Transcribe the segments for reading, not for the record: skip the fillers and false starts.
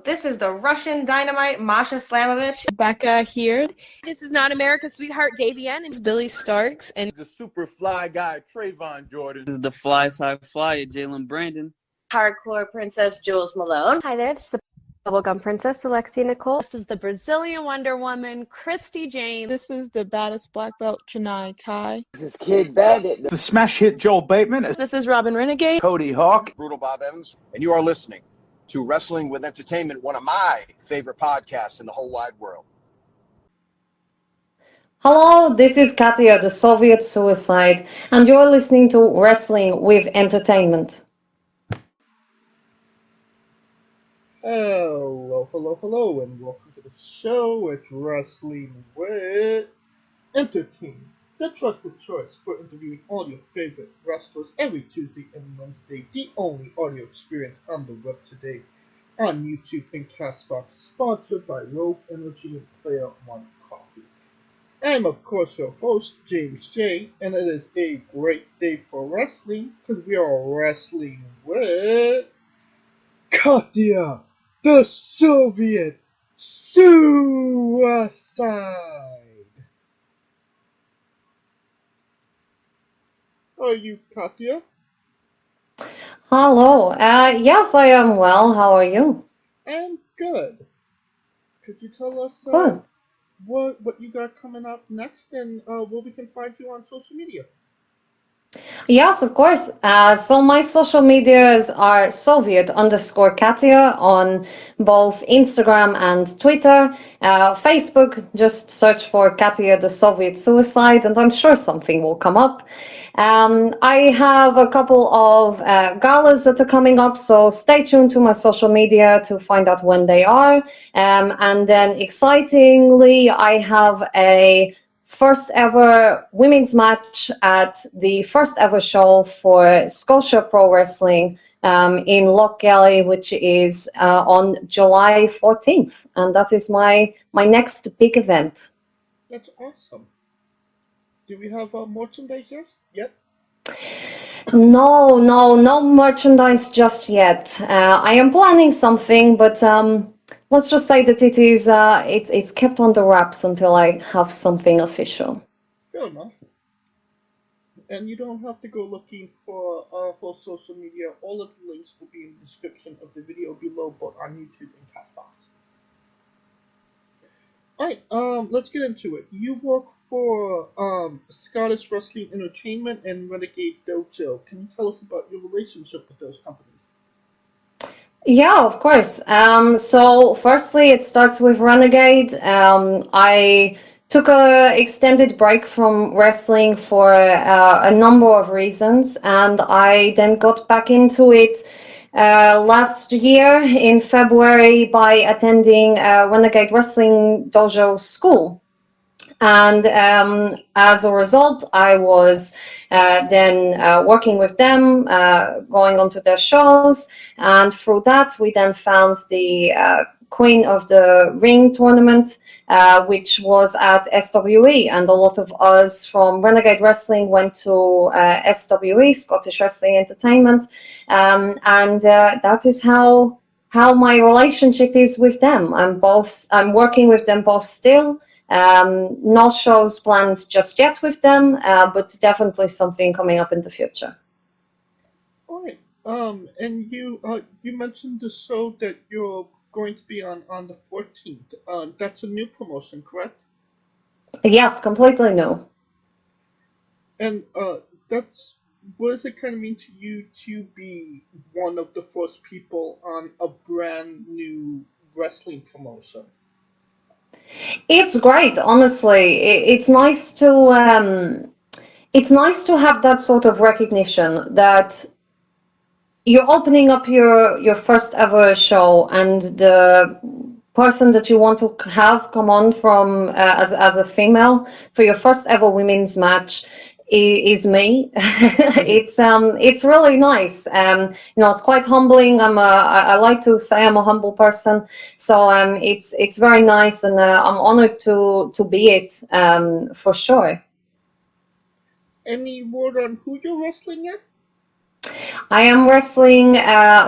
This is the Russian Dynamite, Masha Slamovich. Becca here. This is not America's Sweetheart, Davian. And It's Billy Starks. And the super fly guy, Trayvon Jordan. This is the fly side flyer, Jalen Brandon. Hardcore Princess, Jules Malone. Hi there, this is the Bubblegum Princess, Alexia Nicole. This is the Brazilian Wonder Woman, Christy Jane. This is the baddest black belt, Chennai Kai. This is Kid Bandit. The smash hit Joel Bateman. This is Robin Renegade. Cody Hawk. Brutal Bob Evans. And you are listening to Wrestling with Entertainment, one of my favorite podcasts in the whole wide world. Hello, this is Katia The Soviet Suicide, and you're listening to Wrestling with Entertainment. Hello, and welcome to the show. It's Wrestling with Entertainment, the trusted choice for interviewing all your favorite wrestlers every Tuesday and Wednesday, the only audio experience on the web today, on YouTube and Castbox, sponsored by Rogue Energy and Player One Coffee. I'm, of course, your host, James J., and it is a great day for wrestling, because we are wrestling with Katia The Soviet Suicide. Are you Katia? Hello, yes, I am well. How are you? I'm good. Could you tell us what you got coming up next and where we can find you on social media? Yes, of course. So my social medias are Soviet_Katia on both Instagram and Twitter. Facebook, just search for Katia The Soviet Suicide, and I'm sure something will come up. I have a couple of galas that are coming up, so stay tuned to my social media to find out when they are. And then excitingly, I have a first ever women's match at the first ever show for Scotia Pro Wrestling in Loch Gelly, which is on July 14th. And that is my next big event. That's awesome. Do we have merchandise yet? No merchandise just yet. I am planning something, but let's just say that it is it's kept on the wraps until I have something official. Fair enough. And you don't have to go looking for social media. All of the links will be in the description of the video below, both on YouTube and Castbox. Alright, let's get into it. You work for Scottish Wrestling Entertainment and Renegade Dojo. Can you tell us about your relationship with those companies? Yeah, of course. So firstly, it starts with Renegade. I took an extended break from wrestling for a number of reasons, and I then got back into it last year in February by attending Renegade Wrestling Dojo school. And as a result, I was then working with them, going on to their shows, and through that we then found the Queen of the Ring tournament, which was at SWE, and a lot of us from Renegade Wrestling went to SWE, Scottish Wrestling Entertainment, and that is how my relationship is with them. I'm working with them both still. No shows planned just yet with them, but definitely something coming up in the future. All right. And you mentioned the show that you're going to be on the 14th. That's a new promotion, correct? Yes, completely new. And what does it kind of mean to you to be one of the first people on a brand new wrestling promotion? It's great, honestly. It's nice to have that sort of recognition that you're opening up your first ever show, and the person that you want to have come on from as a female for your first ever women's match is me. It's really nice. It's quite humbling. I like to say I'm a humble person, so it's very nice, and I'm honored to be it for sure. Any word on who you're wrestling at? I am wrestling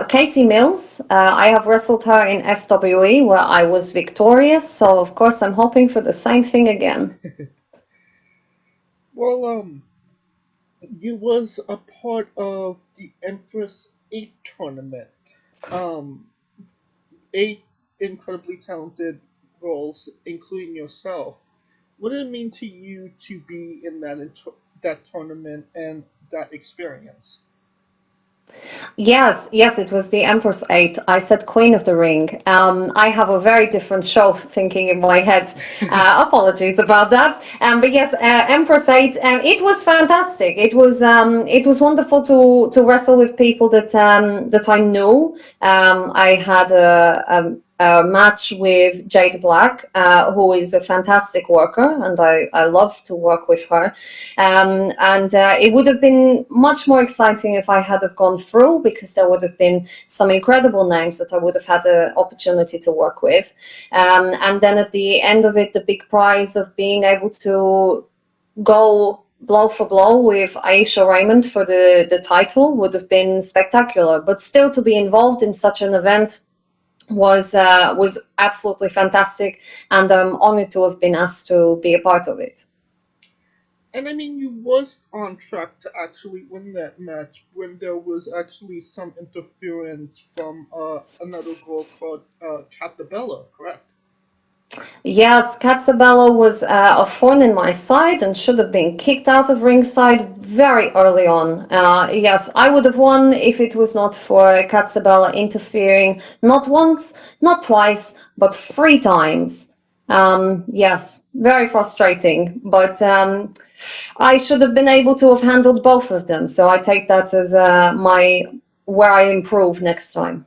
Katie Mills. I have wrestled her in SWE where I was victorious, so of course I'm hoping for the same thing again. Well, you was a part of the Empress 8 tournament. Um, 8 incredibly talented girls, including yourself. What did it mean to you to be in that tournament and that experience? Yes, yes, it was the Empress 8. I said Queen of the Ring. I have a very different show thinking in my head. Apologies about that. But yes, Empress 8. It was fantastic. It was wonderful to wrestle with people that I knew. I had a match with Jade Black, who is a fantastic worker, and I love to work with her. And it would have been much more exciting if I had have gone through, because there would have been some incredible names that I would have had the opportunity to work with. And then at the end of it, the big prize of being able to go blow for blow with Aisha Raymond for the title would have been spectacular. But still, to be involved in such an event was absolutely fantastic, and I'm honored to have been asked to be a part of it. And I mean, you was on track to actually win that match when there was actually some interference from another girl called Catabella, correct? Yes, Katsabella was a thorn in my side and should have been kicked out of ringside very early on. Yes, I would have won if it was not for Katsabella interfering not once, not twice, but 3 times. Yes, very frustrating, but I should have been able to have handled both of them. So I take that as where I improve next time.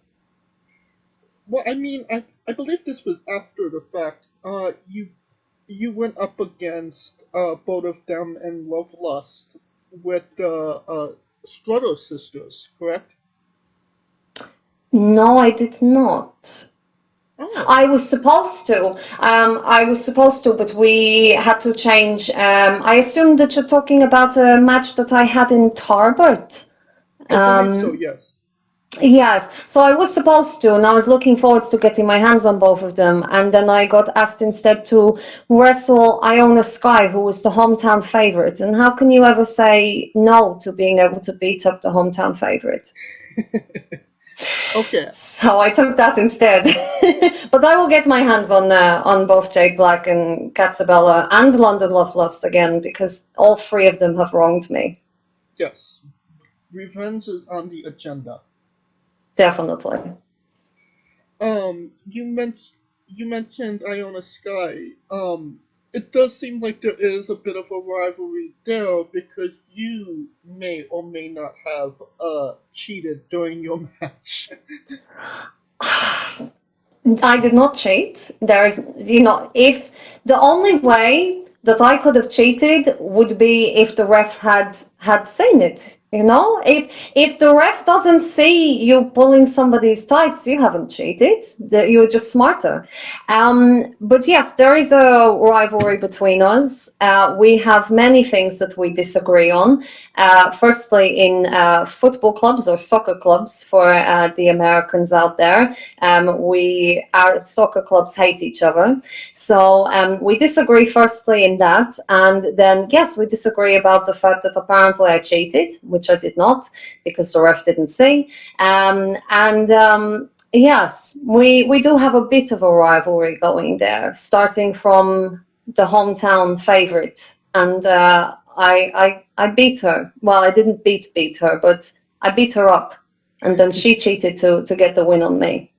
Well, I mean, I believe this was after the fact. You went up against both of them in Love Lust with the Strutto sisters, correct? No, I did not. Oh. I was supposed to. But we had to change. I assume that you're talking about a match that I had in Tarbert. I believe so, yes. Yes, so I was supposed to, and I was looking forward to getting my hands on both of them. And then I got asked instead to wrestle Iona Sky, who was the hometown favorite. And how can you ever say no to being able to beat up the hometown favorite? Okay. So I took that instead. But I will get my hands on both Jade Black and Katsabella and London Love Lust again, because all 3 of them have wronged me. Yes. Revenge is on the agenda. Definitely. You mentioned Iona Sky. It does seem like there is a bit of a rivalry there because you may or may not have cheated during your match. I did not cheat. There is, if the only way that I could have cheated would be if the ref had seen it. If the ref doesn't see you pulling somebody's tights, you haven't cheated. You're just smarter. But yes, there is a rivalry between us. We have many things that we disagree on. Firstly, in football clubs or soccer clubs for the Americans out there, our soccer clubs hate each other. So we disagree firstly in that, and then yes, we disagree about the fact that apparently I cheated, which I did not, because the ref didn't see. Yes, we do have a bit of a rivalry going there, starting from the hometown favorite, and I beat her. Well, I didn't beat her, but I beat her up, and then she cheated to get the win on me.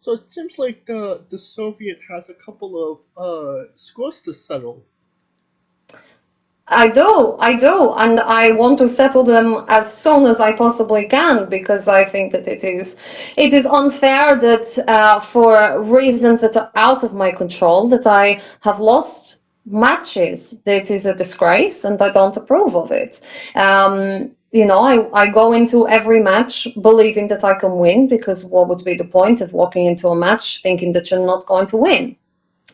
So it seems like the Soviet has a couple of scores to settle. I do, and I want to settle them as soon as I possibly can, because I think that it is unfair that for reasons that are out of my control, that I have lost matches. That is a disgrace, and I don't approve of it. I go into every match believing that I can win, because what would be the point of walking into a match thinking that you're not going to win?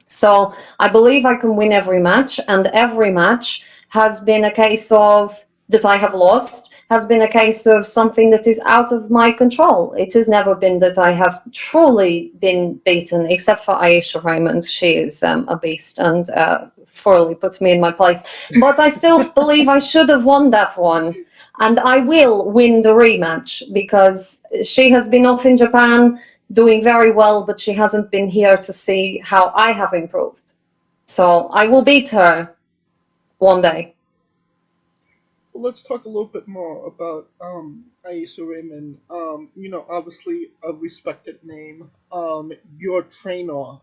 So I believe I can win every match, and every match has been a case of that I have lost has been a case of something that is out of my control. It has never been that I have truly been beaten, except for Aisha Raymond. She is a beast and thoroughly puts me in my place. But I still believe I should have won that one. And I will win the rematch because she has been off in Japan doing very well, but she hasn't been here to see how I have improved. So I will beat her one day. Well, let's talk a little bit more about Aisha Raymond. Obviously a respected name. Your trainer,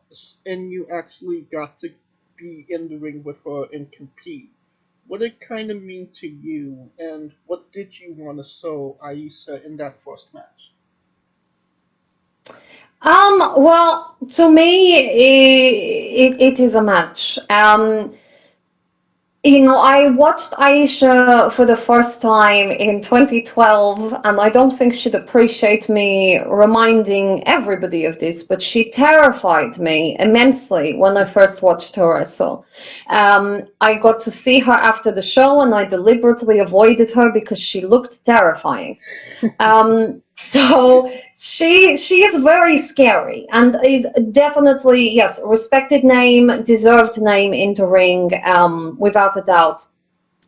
and you actually got to be in the ring with her and compete. What did it kind of mean to you, and what did you want to show Aisha in that first match? Well, to me, it is a match. I watched Aisha for the first time in 2012, and I don't think she'd appreciate me reminding everybody of this, but she terrified me immensely when I first watched her wrestle. I got to see her after the show, and I deliberately avoided her because she looked terrifying. So she is very scary and is definitely, yes, respected name, deserved name in the ring, without a doubt.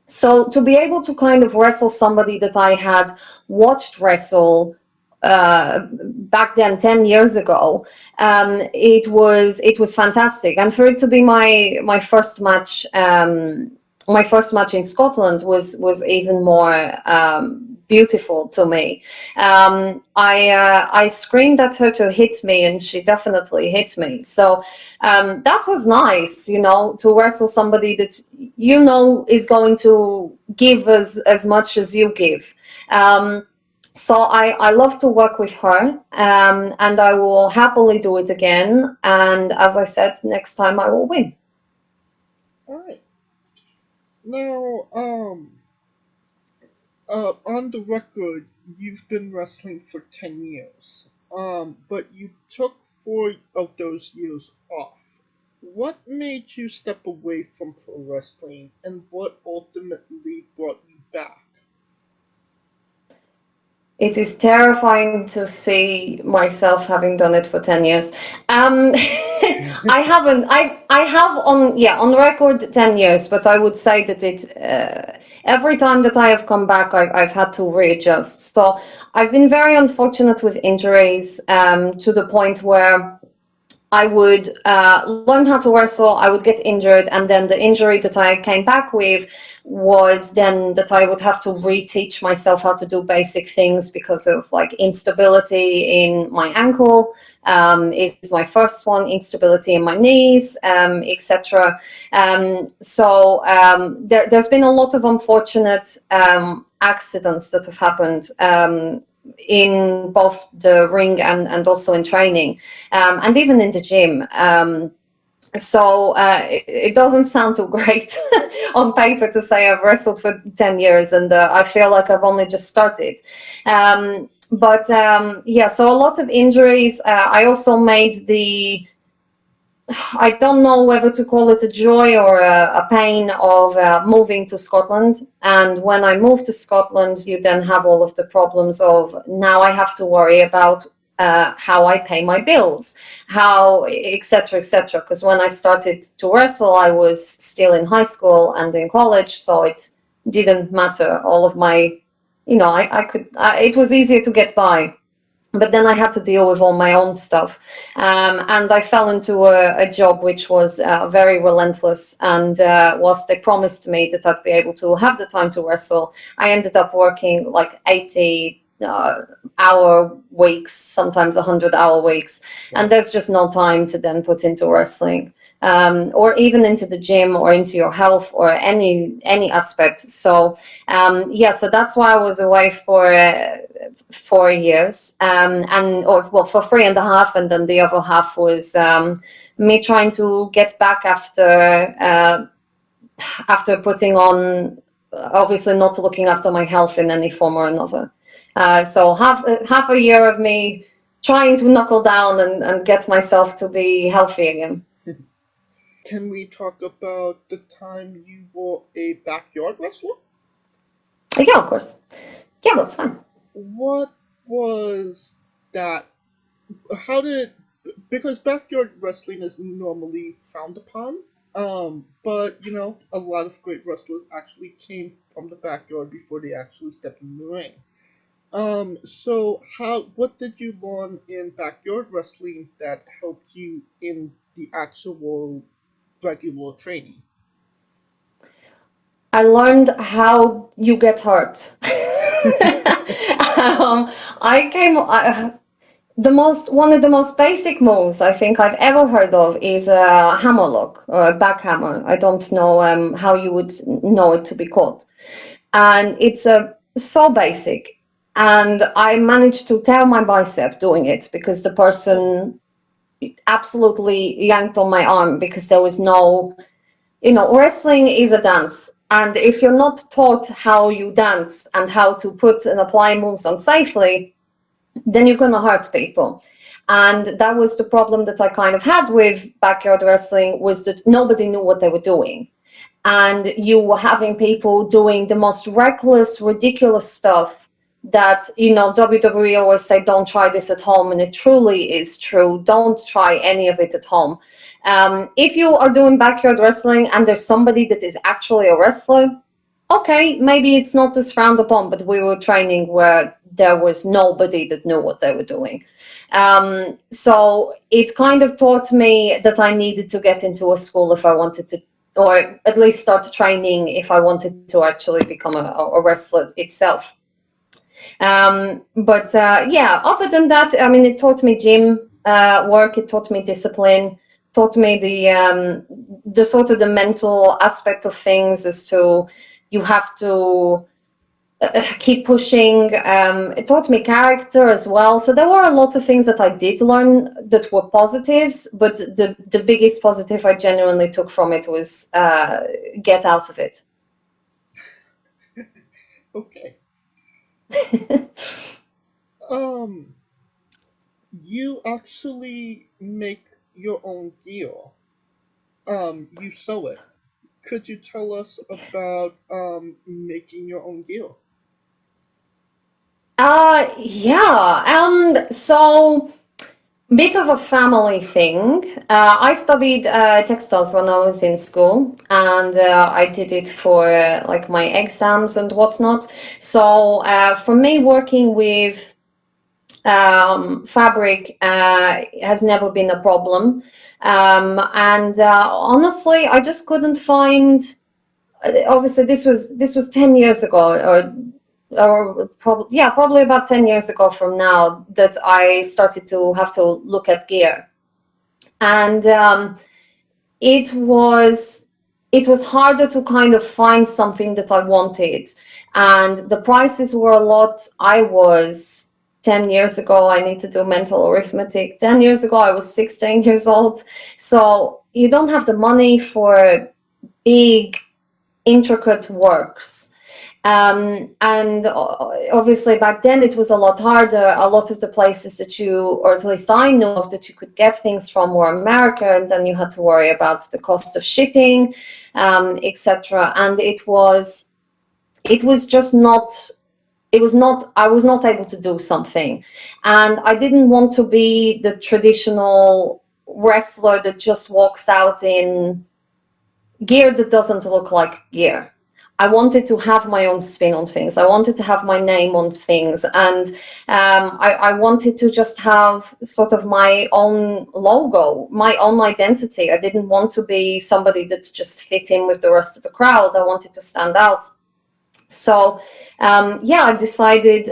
So to be able to kind of wrestle somebody that I had watched wrestle back then 10 years ago, it was fantastic. And for it to be my first match, my first match in Scotland was even more beautiful to me. I screamed at her to hit me, and she definitely hit me. So that was nice, to wrestle somebody that is going to give as much as you give. So I love to work with her, and I will happily do it again. And as I said, next time I will win. All right. Now, on the record, you've been wrestling for 10 years. But you took 4 of those years off. What made you step away from pro wrestling, and what ultimately brought you back? It is terrifying to see myself having done it for 10 years. I haven't. I have on record 10 years, but I would say that every time that I have come back, I've had to readjust. So I've been very unfortunate with injuries, to the point where I would learn how to wrestle, I would get injured, and then the injury that I came back with was then that I would have to reteach myself how to do basic things because of instability in my ankle. Is my first one, instability in my knees, etc. There's been a lot of unfortunate accidents that have happened in both the ring and also in training, and even in the gym. So it doesn't sound too great on paper to say I've wrestled for 10 years and I feel like I've only just started. So a lot of injuries. I also made I don't know whether to call it a joy or a pain of moving to Scotland. And when I moved to Scotland, you then have all of the problems of now I have to worry about how I pay my bills, how, etc., etc. Because when I started to wrestle, I was still in high school and in college, so it didn't matter. All of my, I could, it was easier to get by. But then I had to deal with all my own stuff. And I fell into a job which was very relentless. And whilst they promised me that I'd be able to have the time to wrestle, I ended up working 80-hour weeks, sometimes 100-hour weeks. And there's just no time to then put into wrestling. Or even into the gym or into your health or any aspect. So so that's why I was away for 4 years, for 3.5, and then the other half was me trying to get back after putting on, obviously not looking after my health in any form or another. So half a year of me trying to knuckle down and get myself to be healthy again. Can we talk about the time you were a backyard wrestler? Yeah, of course. Yeah, that's fine. What was that? How did, because backyard wrestling is normally frowned upon, but a lot of great wrestlers actually came from the backyard before they actually stepped in the ring. So what did you learn in backyard wrestling that helped you in the actual regular training? I learned how you get hurt. I came. One of the most basic moves I think I've ever heard of is a hammer lock or a backhammer. I don't know how you would know it to be called, and it's so basic. And I managed to tear my bicep doing it because the person absolutely yanked on my arm because there was no, wrestling is a dance. And if you're not taught how you dance and how to put and apply moves on safely, then you're going to hurt people. And that was the problem that I kind of had with backyard wrestling, was that nobody knew what they were doing. And you were having people doing the most reckless, ridiculous stuff that, WWE always say, don't try this at home. And it truly is true. Don't try any of it at home. If you are doing backyard wrestling and there's somebody that is actually a wrestler, okay, maybe it's not as frowned upon, but we were training where there was nobody that knew what they were doing. So it kind of taught me that I needed to get into a school if I wanted to, or at least start training if I wanted to actually become a wrestler itself. But other than that, I mean, it taught me gym work, it taught me discipline, taught me the sort of the mental aspect of things, as to you have to keep pushing. It taught me character as well. So there were a lot of things that I did learn that were positives, but the biggest positive I genuinely took from it was get out of it. Okay. You actually make your own gear. You sew it. Could you tell us about making your own gear? So bit of a family thing. I studied textiles when I was in school, and I did it for like my exams and whatnot. So for me, working with fabric has never been a problem. And honestly, I just couldn't find. Obviously, this was 10 years ago, or probably about 10 years ago from now, that I started to have to look at gear. And it was harder to kind of find something that I wanted. And the prices were a lot. 10 years ago, I need to do mental arithmetic. 10 years ago, I was 16 years old. So you don't have the money for big, intricate works. And obviously back then it was a lot harder. A lot of the places that or at least I knew of, that you could get things from, were America, and then you had to worry about the cost of shipping, etc. And I was not able to do something. And I didn't want to be the traditional wrestler that just walks out in gear that doesn't look like gear. I wanted to have my own spin on things. I wanted to have my name on things. And I wanted to just have sort of my own logo, my own identity. I didn't want to be somebody that just fit in with the rest of the crowd. I wanted to stand out. So I decided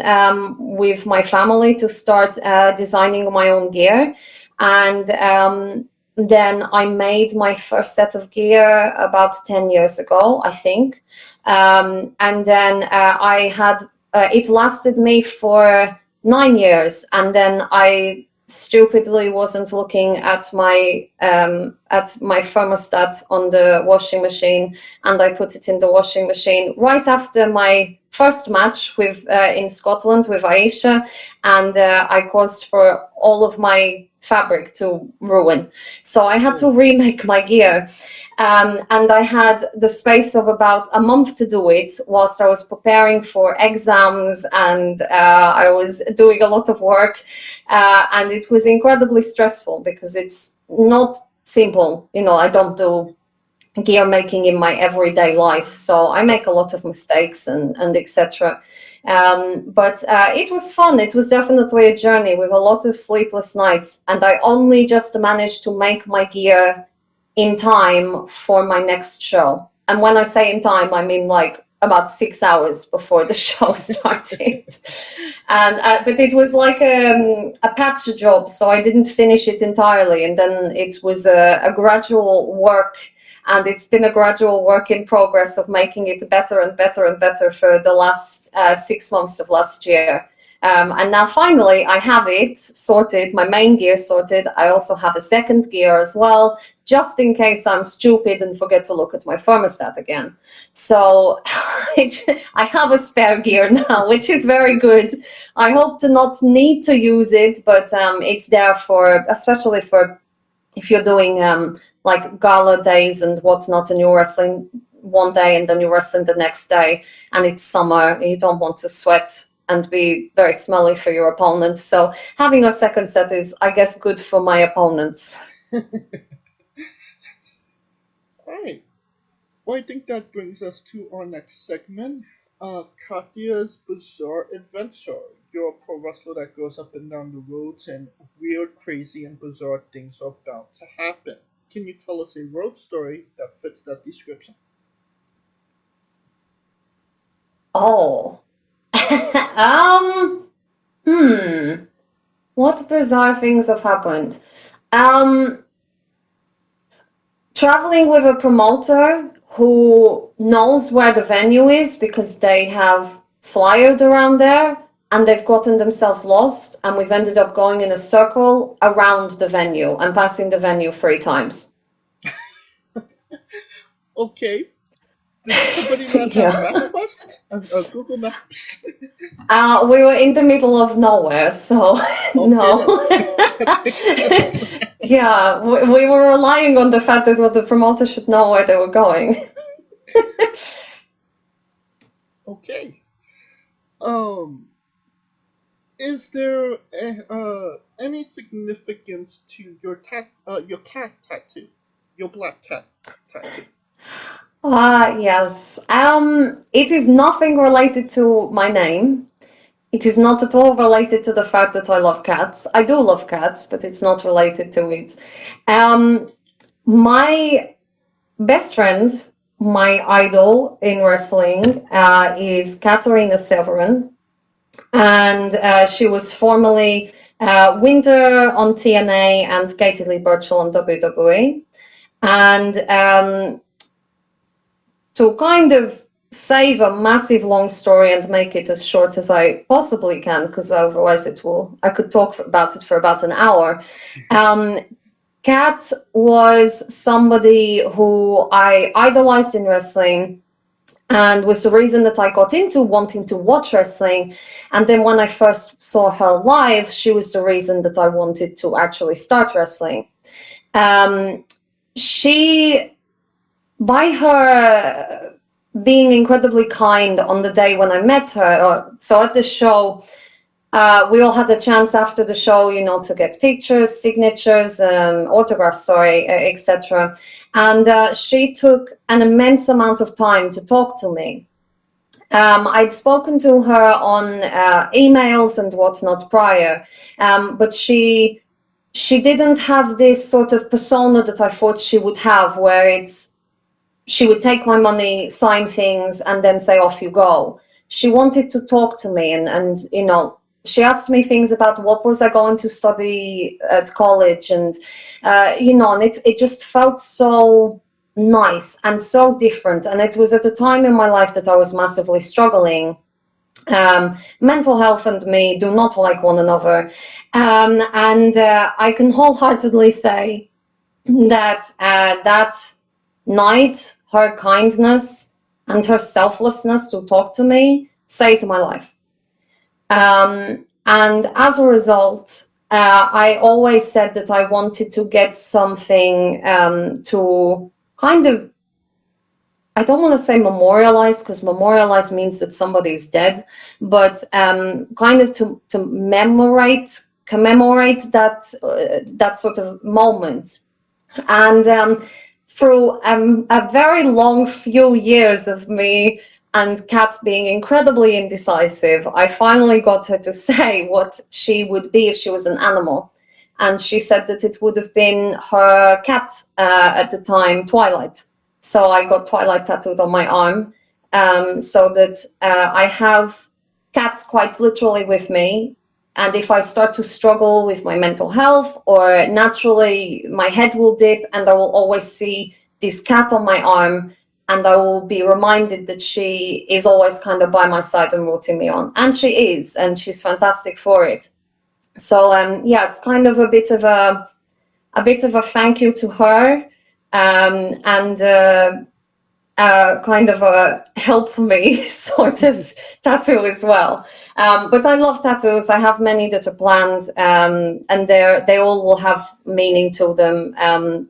with my family to start designing my own gear. And then I made my first set of gear about 10 years ago, I think. And then I had, it lasted me for 9 years. And then I stupidly wasn't looking at my thermostat on the washing machine, and I put it in the washing machine right after my first match with in Scotland with Aisha, and I caused for all of my fabric to ruin. So I had to remake my gear. And I had the space of about a month to do it whilst I was preparing for exams, and I was doing a lot of work. And it was incredibly stressful because it's not simple. You know, I don't do gear making in my everyday life, so I make a lot of mistakes and etc. But it was fun. It was definitely a journey with a lot of sleepless nights, and I only just managed to make my gear in time for my next show. And when I say in time, I mean like about 6 hours before the show started. And but it was like a patch job, so I didn't finish it entirely, and then it was a gradual work. And it's been a gradual work in progress of making it better and better and better for the last 6 months of last year. And now finally I have it sorted, my main gear sorted. I also have a second gear as well, just in case I'm stupid and forget to look at my thermostat again. So I have a spare gear now, which is very good. I hope to not need to use it, but it's there for, especially for if you're doing like gala days and whatnot, and you're wrestling one day and then you're wrestling the next day, and it's summer and you don't want to sweat and be very smelly for your opponent. So having a second set is, I guess, good for my opponents. Alright. Well, I think that brings us to our next segment, Katia's Bizarre Adventure. You're a pro wrestler that goes up and down the roads, and weird, crazy, and bizarre things are bound to happen. Can you tell us a road story that fits that description? Oh. What bizarre things have happened? Traveling with a promoter who knows where the venue is because they have flyered around there, and they've gotten themselves lost, and we've ended up going in a circle around the venue and passing the venue 3 times. Okay. Did somebody not have MapQuest? Google Maps? We were in the middle of nowhere, so no. Yeah, we were relying on the fact that the promoter should know where they were going. Okay. Is there any significance to your cat tattoo, your black cat tattoo? Yes. It is nothing related to my name. It is not at all related to the fact that I love cats. I do love cats, but it's not related to it. My best friend, my idol in wrestling, is Katarina Severin. And she was formerly Winter on TNA and Katie Lee Burchill on WWE. And to kind of save a massive long story and make it as short as I possibly can, because otherwise I could talk about it for about an hour. Kat was somebody who I idolized in wrestling and was the reason that I got into wanting to watch wrestling. And then when I first saw her live, she was the reason that I wanted to actually start wrestling. She, by her being incredibly kind on the day when I met her, so at the show, we all had a chance after the show, to get pictures, signatures, autographs, etc. And she took an immense amount of time to talk to me. I'd spoken to her on emails and whatnot prior, but she didn't have this sort of persona that I thought she would have, where she would take my money, sign things, and then say, off you go. She wanted to talk to me, and she asked me things about what was I going to study at college, and and it just felt so nice and so different. And it was at a time in my life that I was massively struggling. Mental health and me do not like one another, and I can wholeheartedly say that that night, her kindness and her selflessness to talk to me saved my life. And as a result, I always said that I wanted to get something to kind of, I don't want to say memorialize, because memorialize means that somebody is dead, but kind of to commemorate that sort of moment. And through a very long few years of me and Kat being incredibly indecisive, I finally got her to say what she would be if she was an animal. And she said that it would have been her cat at the time, Twilight. So I got Twilight tattooed on my arm, so that I have Kat quite literally with me. And if I start to struggle with my mental health, or naturally my head will dip, and I will always see this cat on my arm, and I will be reminded that she is always kind of by my side and rooting me on. And she is, and she's fantastic for it. So yeah, it's kind of a bit of a thank you to her, and kind of a help me sort of tattoo as well. But I love tattoos. I have many that are planned, and they all will have meaning to them.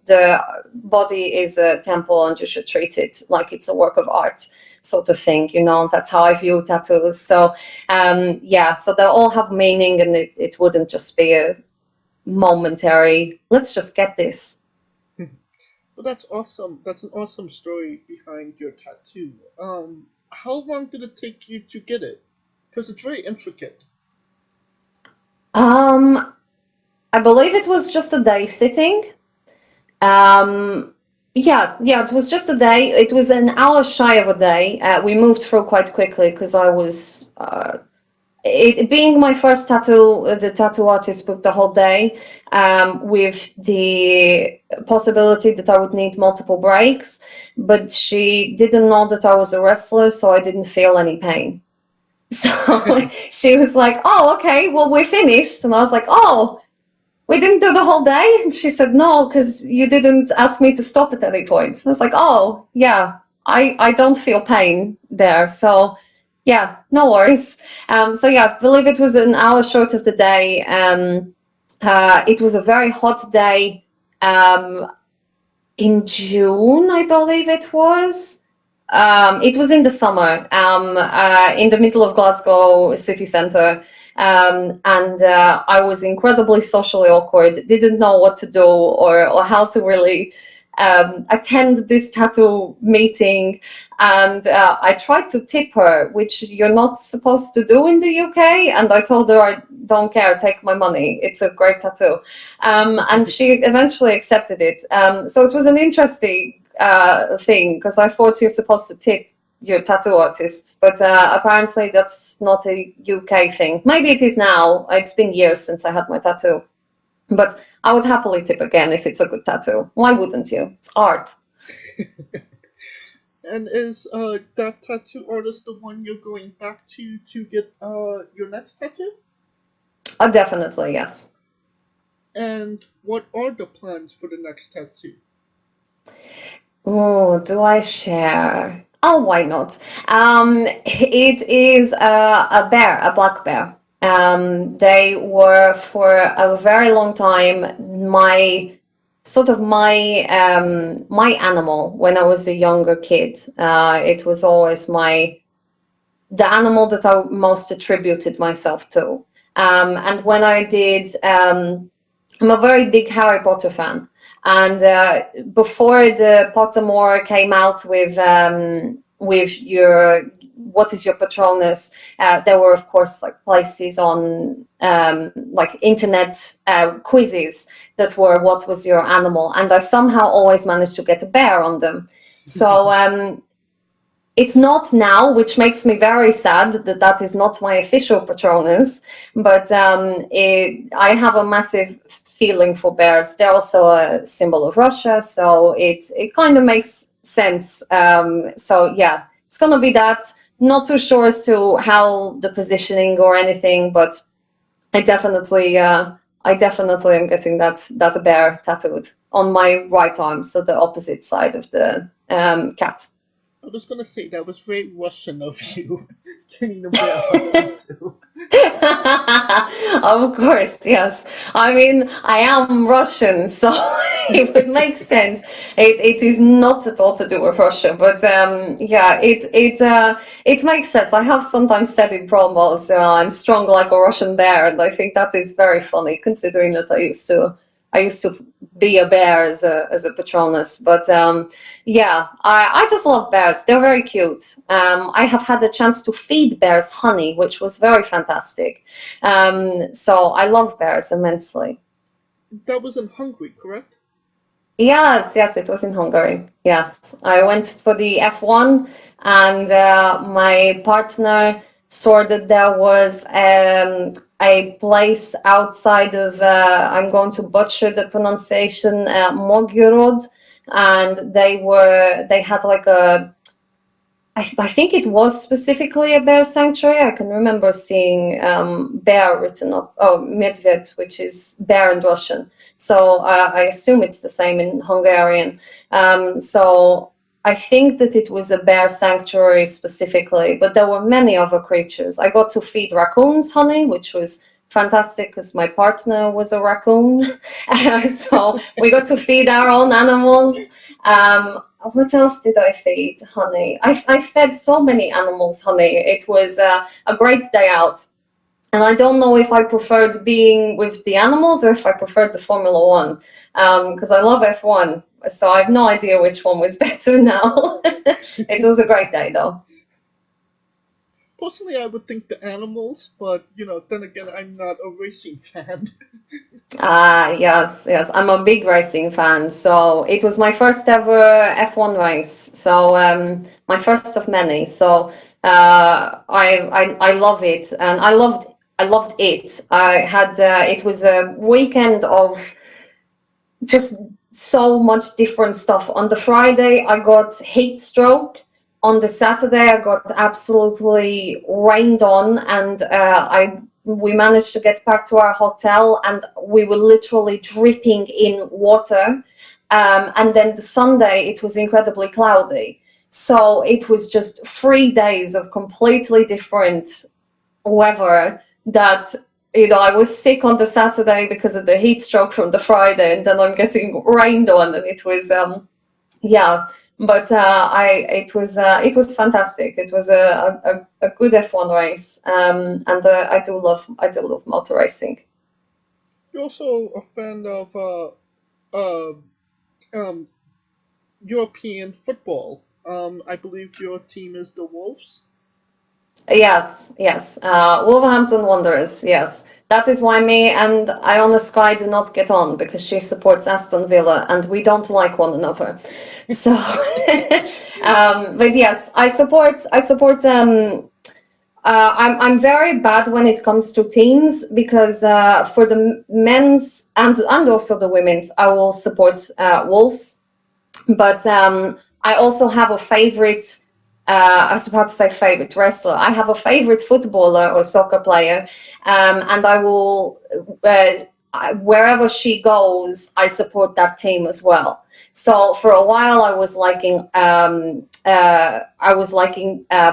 The body is a temple, and you should treat it like it's a work of art, sort of thing. You know, that's how I view tattoos. So yeah, so they all have meaning, and it wouldn't just be a momentary, let's just get this. Well, that's awesome. That's an awesome story behind your tattoo. How long did it take you to get it? Because it's very intricate. I believe it was just a day sitting. Yeah, it was just a day. It was an hour shy of a day. We moved through quite quickly because I was, it being my first tattoo, the tattoo artist booked the whole day, with the possibility that I would need multiple breaks, but she didn't know that I was a wrestler, so I didn't feel any pain. So she was like, oh, okay, well, we're finished. And I was like, oh, we didn't do the whole day? And she said, no, because you didn't ask me to stop at any point. I was like, oh, yeah, I don't feel pain there. So yeah, no worries. So yeah, I believe it was an hour short of the day. It was a very hot day in June, I believe it was. It was in the summer, in the middle of Glasgow city centre. And I was incredibly socially awkward, didn't know what to do or how to really attend this tattoo meeting. And I tried to tip her, which you're not supposed to do in the UK. And I told her, I don't care, take my money. It's a great tattoo. And she eventually accepted it. So it was an interesting thing, because I thought you're supposed to tip your tattoo artists, but apparently that's not a UK thing. Maybe it is now. It's been years since I had my tattoo, but I would happily tip again if it's a good tattoo. Why wouldn't you? It's art. And is that tattoo artist the one you're going back to get your next tattoo? Definitely, yes. And what are the plans for the next tattoo? Oh, do I share? Oh, why not? It is a bear, a black bear. They were for a very long time my animal when I was a younger kid. It was always the animal that I most attributed myself to. And when I did, I'm a very big Harry Potter fan. And before the Pottermore came out with your what is your Patronus, there were of course like places on like internet quizzes that were what was your animal, and I somehow always managed to get a bear on them. So it's not now, which makes me very sad that is not my official Patronus, but I have a massive feeling for bears. They're also a symbol of Russia, so it kind of makes sense. So yeah, it's gonna be that. Not too sure as to how the positioning or anything, but I definitely am getting that bear tattooed on my right arm, so the opposite side of the cat. I was gonna say that was very Russian of you, getting the bear tattoo. Of course, yes. I mean, I am Russian, so it would make sense. It is not at all to do with Russia, but yeah, it makes sense. I have sometimes said in promos, I'm strong like a Russian bear, and I think that is very funny considering that I used to be a bear as a Patronus. But yeah, I just love bears. They're very cute. I have had a chance to feed bears honey, which was very fantastic. So I love bears immensely. That was in Hungary, correct? Yes, it was in Hungary. Yes, I went for the F1, and my partner saw that there was a place outside of, I'm going to butcher the pronunciation, Mogorod, and they had like I think it was specifically a bear sanctuary. I can remember seeing bear written up, medved, which is bear in Russian. So I assume it's the same in Hungarian. So I think that it was a bear sanctuary specifically, but there were many other creatures. I got to feed raccoons honey, which was fantastic because my partner was a raccoon. So we got to feed our own animals. What else did I feed honey? I fed so many animals honey. It was a great day out. And I don't know if I preferred being with the animals or if I preferred the Formula One, because I love F1. So I have no idea which one was better now. It was a great day, though. Personally, I would think the animals, but then again, I'm not a racing fan. Yes. I'm a big racing fan. So it was my first ever F1 race. So my first of many. So I love it, and I loved it. I had it was a weekend of just so much different stuff. On the Friday, I got heat stroke. On the Saturday, I got absolutely rained on, and we managed to get back to our hotel, and we were literally dripping in water. And then the Sunday, it was incredibly cloudy. So it was just 3 days of completely different weather that, I was sick on the Saturday because of the heat stroke from the Friday, and then I'm getting rained on, and it was, yeah. But it was fantastic. It was a good F1 race, and I do love motor racing. You're also a fan of European football. I believe your team is the Wolves. Yes. Wolverhampton Wanderers. Yes, that is why me and Iona Sky do not get on, because she supports Aston Villa and we don't like one another. So, but yes, I support. I'm very bad when it comes to teams, because for the men's and also the women's, I will support Wolves. But I also have a favorite. I was about to say favorite wrestler. I have a favorite footballer or soccer player, and I will wherever she goes, I support that team as well. So for a while, I was liking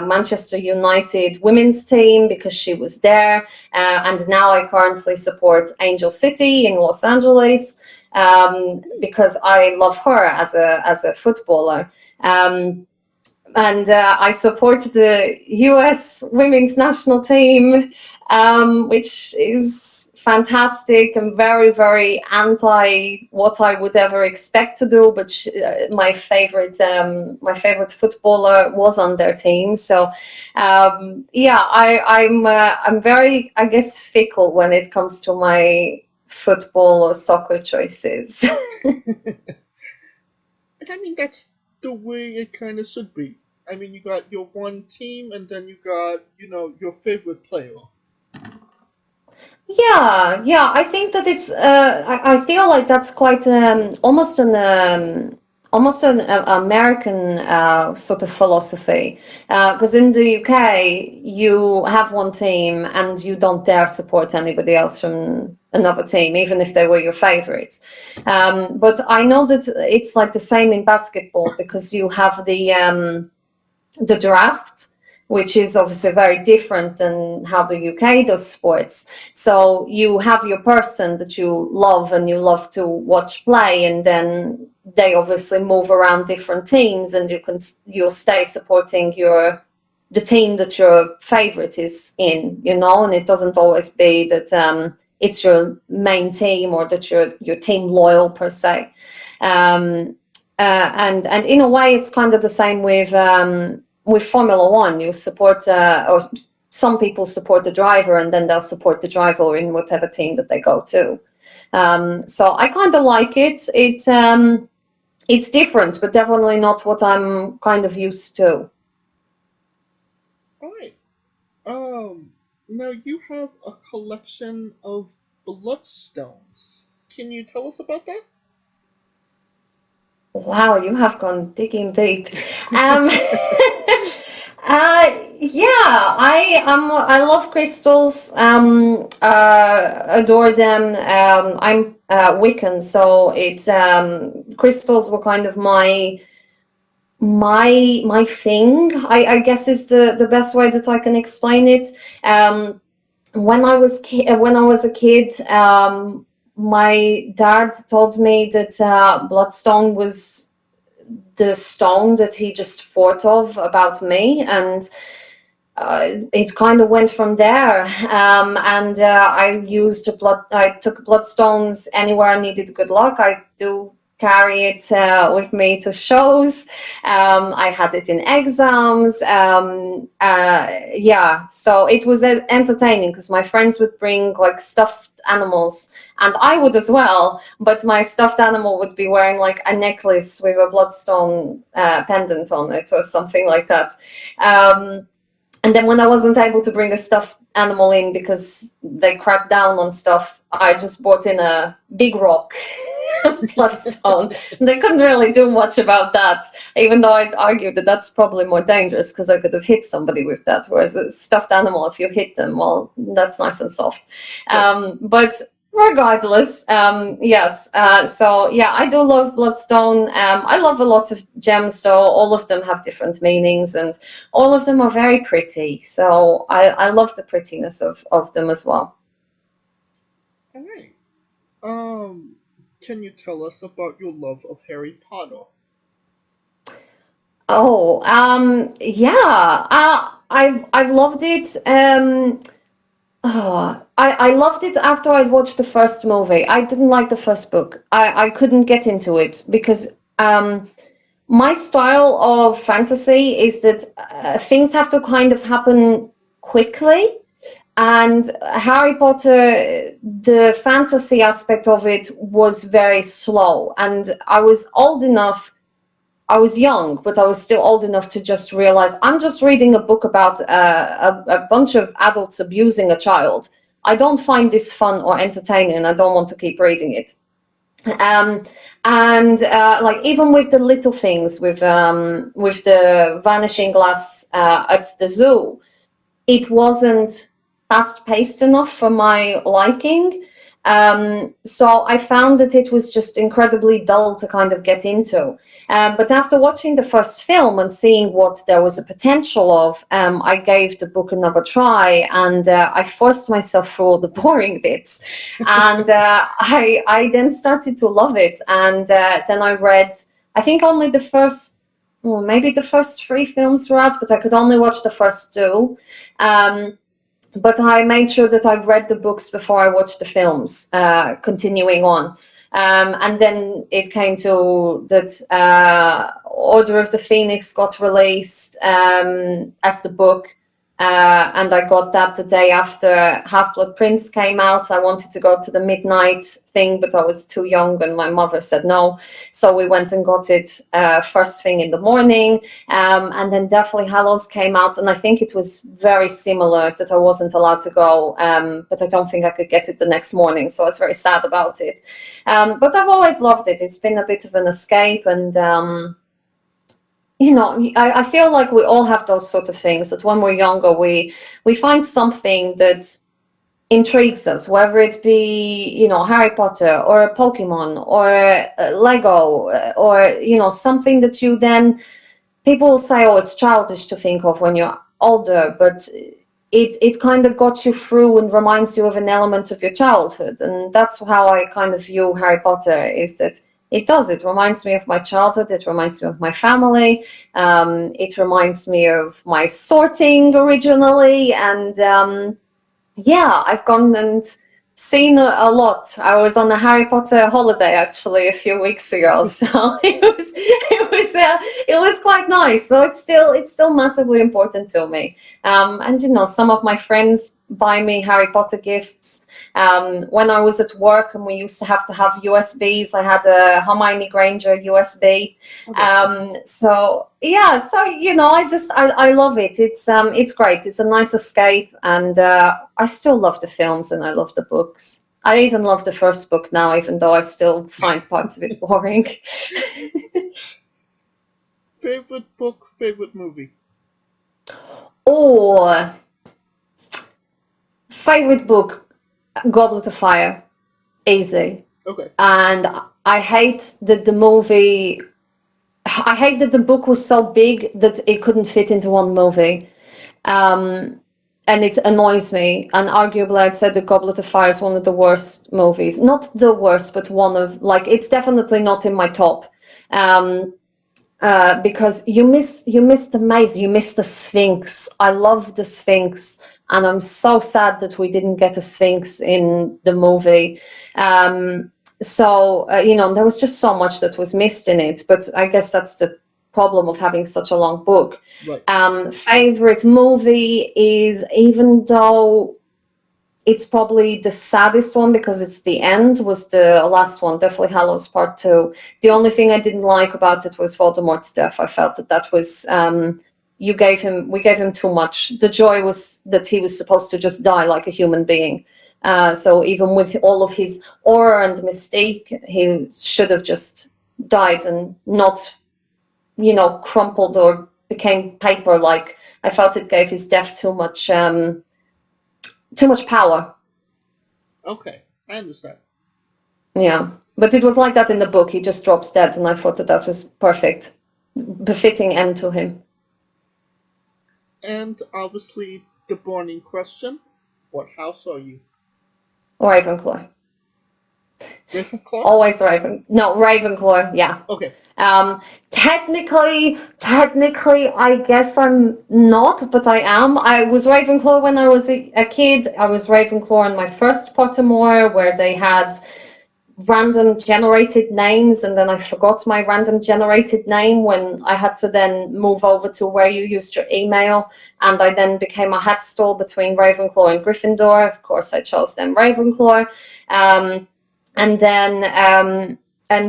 Manchester United women's team because she was there, and now I currently support Angel City in Los Angeles because I love her as a footballer. And I support the US women's national team, which is fantastic and very, very anti what I would ever expect to do. But my favorite footballer was on their team. So yeah, I'm very, I guess, fickle when it comes to my football or soccer choices. And I mean, that's the way it kind of should be. I mean, you got your one team, and then you got, your favorite player. Yeah. I think that it's. I feel like that's quite almost an American sort of philosophy. Because in the UK, you have one team, and you don't dare support anybody else from another team, even if they were your favorites. But I know that it's like the same in basketball, because you have the draft, which is obviously very different than how the UK does sports. So you have your person that you love and you love to watch play, and then they obviously move around different teams, and you'll stay supporting the team that your favorite is in, and it doesn't always be that it's your main team or that you're team loyal per se. And in a way, it's kind of the same with Formula One. You support, or some people support the driver, and then they'll support the driver in whatever team that they go to. So I kind of like it. It's different, but definitely not what I'm kind of used to. All right. Now you have a collection of bloodstones. Can you tell us about that? Wow, you have gone digging deep. I love crystals. Adore them. I'm Wiccan, so crystals were kind of my thing. I guess is the best way that I can explain it. When I was a kid, my dad told me that bloodstone was the stone that he just thought of about me, and it kind of went from there. I took bloodstones anywhere I needed good luck. I do carry it with me to shows. I had it in exams. So it was entertaining because my friends would bring like stuffed animals, and I would as well, but my stuffed animal would be wearing like a necklace with a bloodstone pendant on it or something like that. And then when I wasn't able to bring a stuffed animal in because they cracked down on stuff, I just brought in a big rock bloodstone. They couldn't really do much about that, even though I'd argue that that's probably more dangerous because I could have hit somebody with that, whereas a stuffed animal, if you hit them, well, that's nice and soft. But regardless, yes. So yeah, I do love bloodstone. I love a lot of gems, so all of them have different meanings, and all of them are very pretty. So I love the prettiness of them as well. All right. Can you tell us about your love of Harry Potter? Oh, yeah. I've loved it. I loved it after I'd watched the first movie. I didn't like the first book. I couldn't get into it because my style of fantasy is that things have to kind of happen quickly. And Harry Potter, the fantasy aspect of it was very slow. And I was old enough, I was young, but I was still old enough to just realize I'm just reading a book about a bunch of adults abusing a child. I don't find this fun or entertaining, and I don't want to keep reading it. Like even with the little things, with the vanishing glass at the zoo, it wasn't fast-paced enough for my liking. So I found that it was just incredibly dull to kind of get into. But after watching the first film and seeing what there was a potential of, I gave the book another try, and I forced myself through all the boring bits. And I then started to love it. And then I read, I think only the first, well, maybe the first 3 films were out, but I could only watch the first 2. But I made sure that I read the books before I watched the films, continuing on. And then it came to that Order of the Phoenix got released as the book. And I got that the day after Half-Blood Prince came out. I wanted to go to the midnight thing, but I was too young and my mother said no. So we went and got it first thing in the morning. And then Deathly Hallows came out, and I think it was very similar that I wasn't allowed to go, but I don't think I could get it the next morning. So I was very sad about it. But I've always loved it. It's been a bit of an escape, and you know, I feel like we all have those sort of things that when we're younger, we find something that intrigues us, whether it be, you know, Harry Potter or a Pokemon or Lego or, you know, something that you then, people will say, oh, it's childish to think of when you're older, but it kind of got you through and reminds you of an element of your childhood. And that's how I kind of view Harry Potter, is that it reminds me of my childhood, it reminds me of my family, it reminds me of my sorting originally, and yeah, I've gone and seen a lot. I was on a Harry Potter holiday actually a few weeks ago, so it was quite nice. So it's still massively important to me. And you know, some of my friends buy me Harry Potter gifts. When I was at work and we used to have USBs, I had a Hermione Granger USB. So yeah, so you know, I love it. It's great. It's a nice escape, and I still love the films and I love the books. I even love the first book now, even though I still find parts of it boring. Favorite book, favorite movie? Oh, favorite book, Goblet of Fire. Easy. Okay. And I hate that the movie... I hate that the book was so big that it couldn't fit into one movie. And it annoys me. And arguably, I'd say The Goblet of Fire is one of the worst movies. Not the worst, but one of... Like, it's definitely not in my top. Because you miss the maze, you miss the Sphinx. I love the Sphinx, and I'm so sad that we didn't get a Sphinx in the movie. So you know, there was just so much that was missed in it. But I guess that's the problem of having such a long book. Right. Favorite movie is, even though it's probably the saddest one because it's the end, was the last one, Deathly Hallows Part 2. The only thing I didn't like about it was Voldemort's death. I felt that was we gave him too much. The joy was that he was supposed to just die like a human being. So even with all of his aura and mystique, he should have just died and not, you know, crumpled or became paper. Like, I felt it gave his death too much power. Okay, I understand. Yeah, but it was like that in the book. He just drops dead, and I thought that was perfect, befitting end to him. And obviously, the burning question: what house are you? Ravenclaw. Ravenclaw? Always Ravenclaw. Yeah. Okay. Technically, I guess I'm not, but I am. I was Ravenclaw when I was a kid. I was Ravenclaw in my first Pottermore, where they had random generated names, and then I forgot my random generated name when I had to then move over to where you used your email, and I then became a hat stall between Ravenclaw and Gryffindor. Of course, I chose then Ravenclaw. And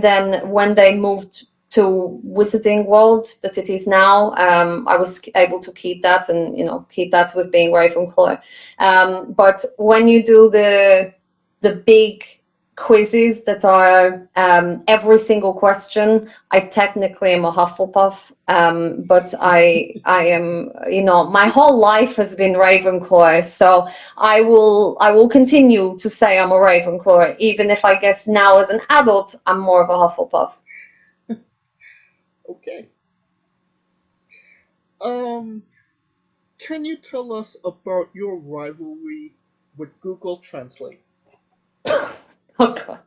then when they moved to Wizarding World that it is now, I was able to keep that, and you know, keep that with being Ravenclaw. But when you do the big quizzes that are every single question, I technically am a Hufflepuff, but I am, you know, my whole life has been Ravenclaw, so I will continue to say I'm a Ravenclaw, even if I guess now as an adult I'm more of a Hufflepuff. Okay. Can you tell us about your rivalry with Google Translate? Oh God.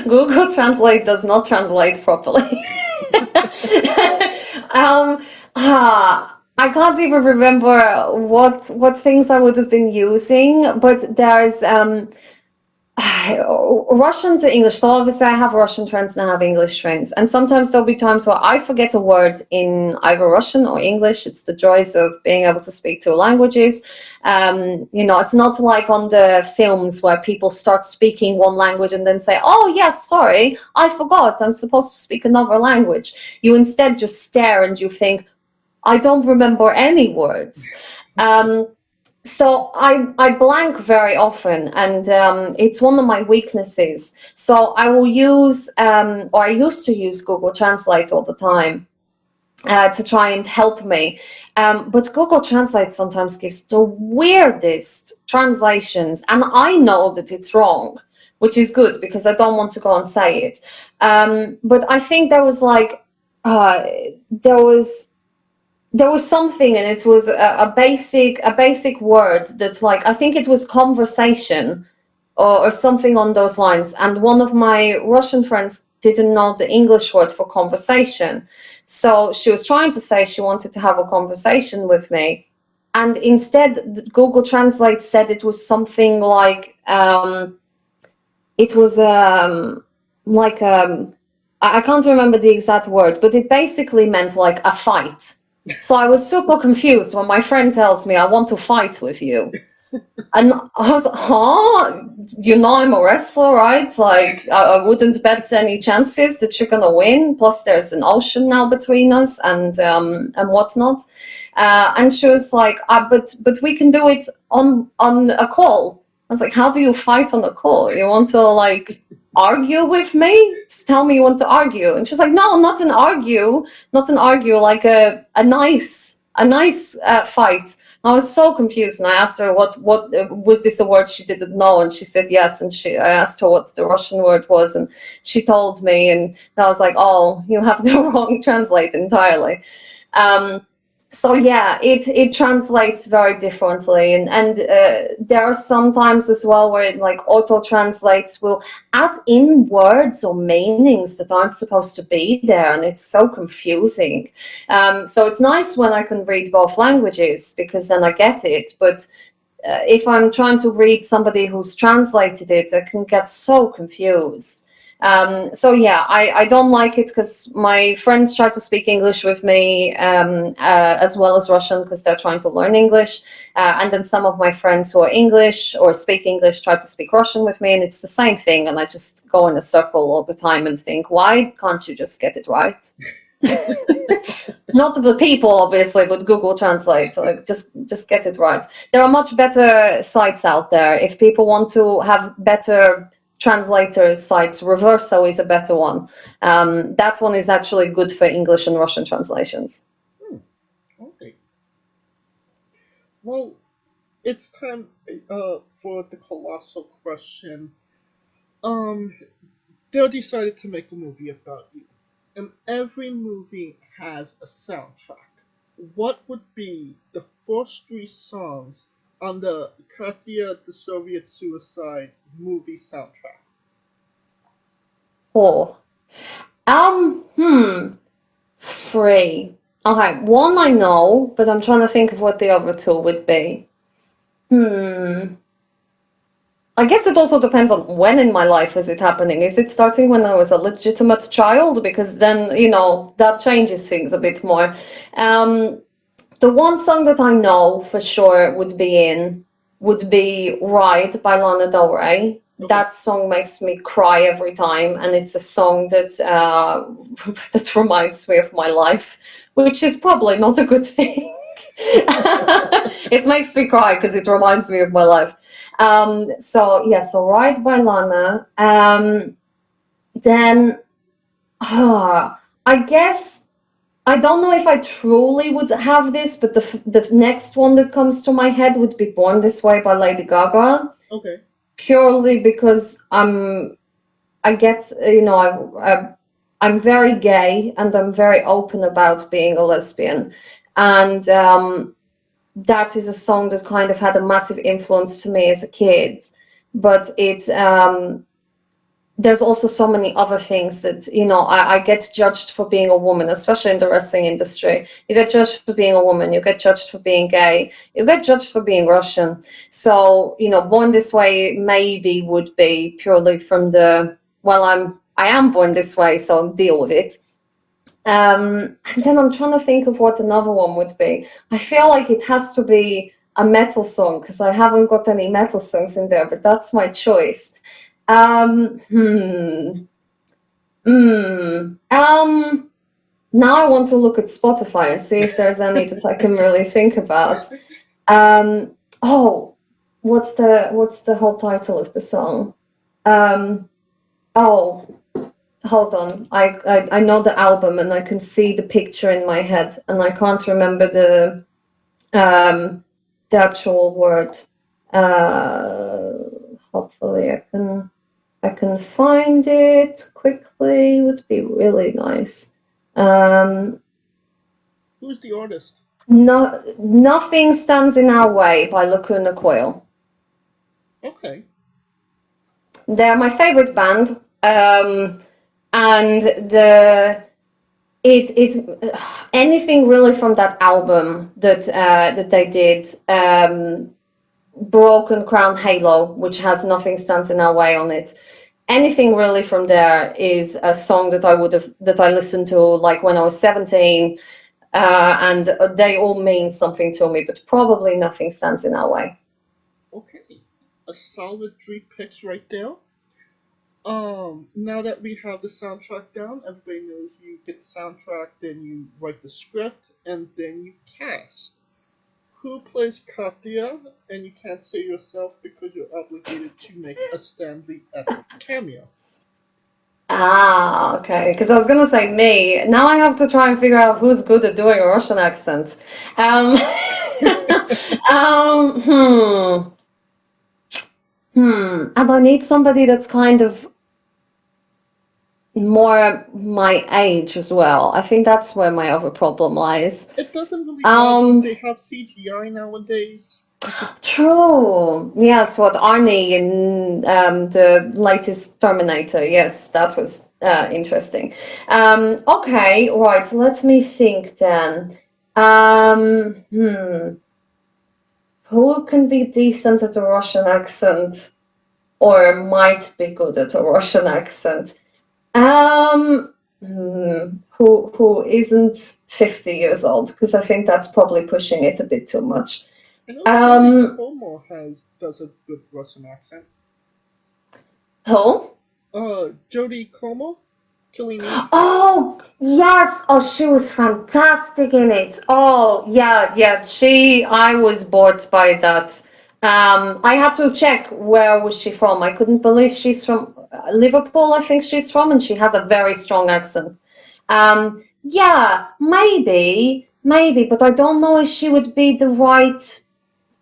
Google Translate does not translate properly. I can't even remember what things I would have been using, but there's Russian to English. So obviously I have Russian friends and I have English friends, and sometimes there'll be times where I forget a word in either Russian or English. It's the joys of being able to speak two languages. You know, it's not like on the films where people start speaking one language and then say, oh yes, sorry, I forgot, I'm supposed to speak another language. You instead just stare and you think, I don't remember any words. So I blank very often, and it's one of my weaknesses. So I will use, or I used to use Google Translate all the time to try and help me. But Google Translate sometimes gives the weirdest translations, and I know that it's wrong, which is good because I don't want to go and say it. But I think there was like, there was there was something, and it was a basic word that's like, I think it was conversation or something on those lines. And one of my Russian friends didn't know the English word for conversation. So she was trying to say she wanted to have a conversation with me. And instead, Google Translate said it was something like, it was I can't remember the exact word, but it basically meant like a fight. So I was super confused when my friend tells me, I want to fight with you. And I was like, huh? You know I'm a wrestler, right? Like, I wouldn't bet any chances that you're gonna win. Plus, there's an ocean now between us and whatnot. And she was like, but we can do it on a call. I was like, how do you fight on a call? You want to like argue with me? Just tell me you want to argue. And she's like, no, not an argue, like a nice fight. I was so confused, and I asked her what was this a word she didn't know, and she said yes. And I asked her what the Russian word was, and she told me, and I was like, oh, you have the wrong translate entirely. So yeah, it translates very differently, and there are some times as well where it like auto translates will add in words or meanings that aren't supposed to be there, and it's so confusing. So it's nice when I can read both languages because then I get it, but if I'm trying to read somebody who's translated it, I can get so confused. So yeah, I don't like it because my friends try to speak English with me as well as Russian because they're trying to learn English. And then some of my friends who are English or speak English try to speak Russian with me, and it's the same thing. And I just go in a circle all the time and think, why can't you just get it right? Not the people, obviously, but Google Translate. Like, just get it right. There are much better sites out there. If people want to have better translator sites, Reverso is a better one. That one is actually good for English and Russian translations. Okay. Well, it's time for the colossal question. They decided to make a movie about you, and every movie has a soundtrack. What would be the first three songs on the Katia The Soviet Suicide movie soundtrack? Four. Three. Okay, one I know, but I'm trying to think of what the other two would be. I guess it also depends on when in my life is it happening. Is it starting when I was a legitimate child? Because then, you know, that changes things a bit more. The one song that I know for sure would be Ride by Lana Del Rey. That song makes me cry every time, and it's a song that that reminds me of my life, which is probably not a good thing. It makes me cry because it reminds me of my life. So Ride by Lana. Then I guess I don't know if I truly would have this, but the next one that comes to my head would be Born This Way by Lady Gaga. Okay. Purely because I'm very gay and I'm very open about being a lesbian, and that is a song that kind of had a massive influence to me as a kid. But there's also so many other things that, you know, I get judged for being a woman, especially in the wrestling industry. You get judged for being a woman, you get judged for being gay, you get judged for being Russian. So, you know, Born This Way maybe would be purely from I am born this way, so deal with it. And then I'm trying to think of what another one would be. I feel like it has to be a metal song because I haven't got any metal songs in there, but that's my choice. Now I want to look at Spotify and see if there's any that I can really think about. What's the whole title of the song? Hold on. I know the album and I can see the picture in my head and I can't remember the actual word. Hopefully I can find it quickly. Would be really nice. Who's the artist? No, Nothing Stands in Our Way by Lacuna Coil. Okay. They're my favorite band, and anything really from that album that they did, Broken Crown Halo, which has Nothing Stands in Our Way on it. Anything really from there is a song that I listened to like when I was 17, and they all mean something to me, but probably Nothing Stands in Our Way. Okay. A solid 3 picks right there. Now that we have the soundtrack down, everybody knows you get the soundtrack, then you write the script, and then you cast. Who plays Katia? And you can't say yourself because you're obligated to make a Stanley epic cameo. Ah, okay. Because I was gonna say me. Now I have to try and figure out who's good at doing a Russian accent. And I need somebody that's kind of more my age as well. I think that's where my other problem lies. It doesn't really matter. They have CGI nowadays. True. Yes, what Arnie in the latest Terminator. Yes, that was interesting. Okay, right. Let me think then. Who can be decent at a Russian accent, or might be good at a Russian accent? Who isn't 50 years old? Because I think that's probably pushing it a bit too much. I know Jodie Comer does a good Russian accent. Who? Jodie Comer? Killing Eve. Oh, yes. Oh, she was fantastic in it. Oh, yeah. I was bored by that. I had to check where was she from. I couldn't believe she's from Liverpool, I think she's from, and she has a very strong accent. Yeah, maybe, but I don't know if she would be the right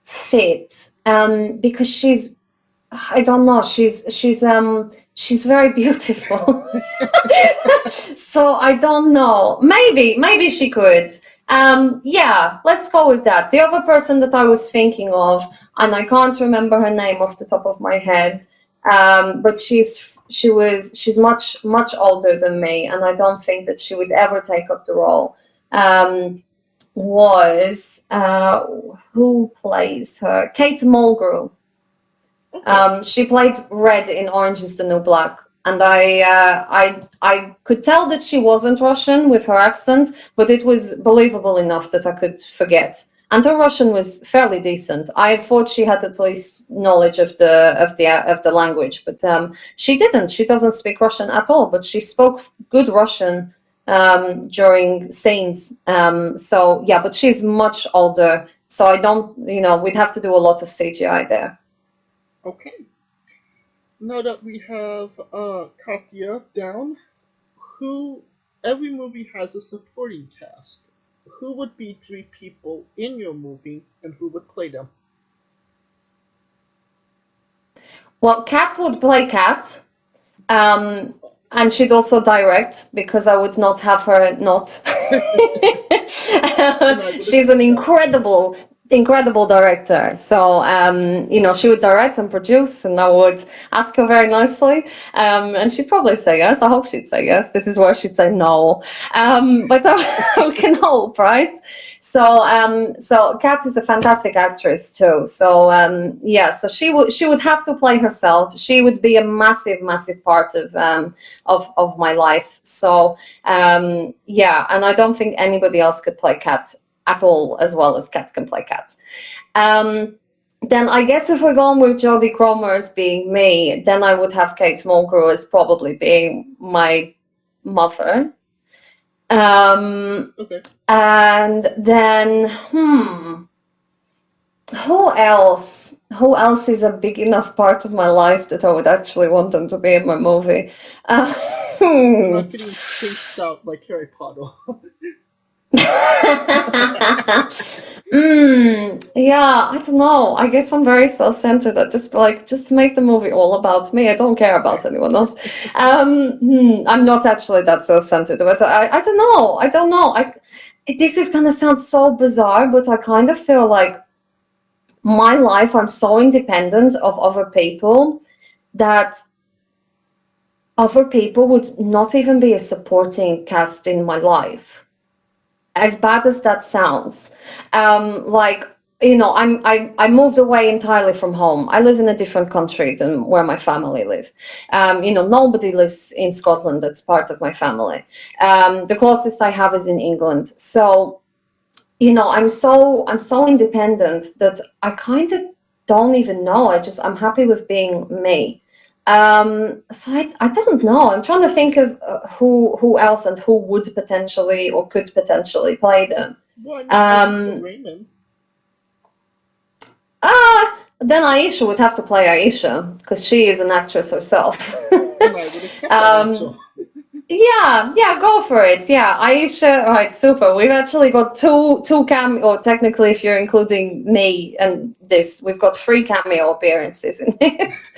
fit. Because I don't know, she's very beautiful. So I don't know. Maybe she could. Yeah, let's go with that. The other person that I was thinking of, and I can't remember her name off the top of my head, but she's much older than me, and I don't think that she would ever take up the role. Who plays her? Kate Mulgrew. She played Red in Orange is the New Black, and I could tell that she wasn't Russian with her accent, but it was believable enough that I could forget. And her Russian was fairly decent. I thought she had at least knowledge of the language, but she didn't. She doesn't speak Russian at all, but she spoke good Russian during scenes. So yeah, but she's much older, so I don't. We'd have to do a lot of CGI there. Okay. Now that we have Katia down, every movie has a supporting cast. Who would be 3 people in your movie, and who would play them? Well, Kat would play Kat, and she'd also direct, because I would not have her not. She's an incredible director. So, she would direct and produce, and I would ask her very nicely. And she'd probably say yes. I hope she'd say yes. This is where she'd say no. But we can hope, right? So Kat is a fantastic actress too. So, so she would have to play herself. She would be a massive part of my life. So, and I don't think anybody else could play Kat at all as well as Kat can play Kat. Then I guess if we're going with Jodie Comer as being me, then I would have Kate Mulgrew as probably being my mother. Okay. And then, who else? Who else is a big enough part of my life that I would actually want them to be in my movie? I'm not getting chased out like Harry Potter. Yeah, I don't know. I guess I'm very self-centered. I just make the movie all about me. I don't care about anyone else. I'm not actually that self-centered, but I don't know. this is gonna sound so bizarre, but I kind of feel like my life, I'm so independent of other people that other people would not even be a supporting cast in my life. As bad as that sounds, like, you know, I moved away entirely from home. I live in a different country than where my family live. You know, nobody lives in Scotland that's part of my family. The closest I have is in England. So, you know, I'm so independent that I kind of don't even know. I'm happy with being me. So I don't know. I'm trying to think of who else and who would potentially or could potentially play them. Why not Alyssa Raymond? Then Aisha would have to play Aisha because she is an actress herself. And I would accept that also. Yeah, go for it. Yeah, Aisha. All right, super. We've actually got two or technically, if you're including me and this, we've got 3 cameo appearances in this.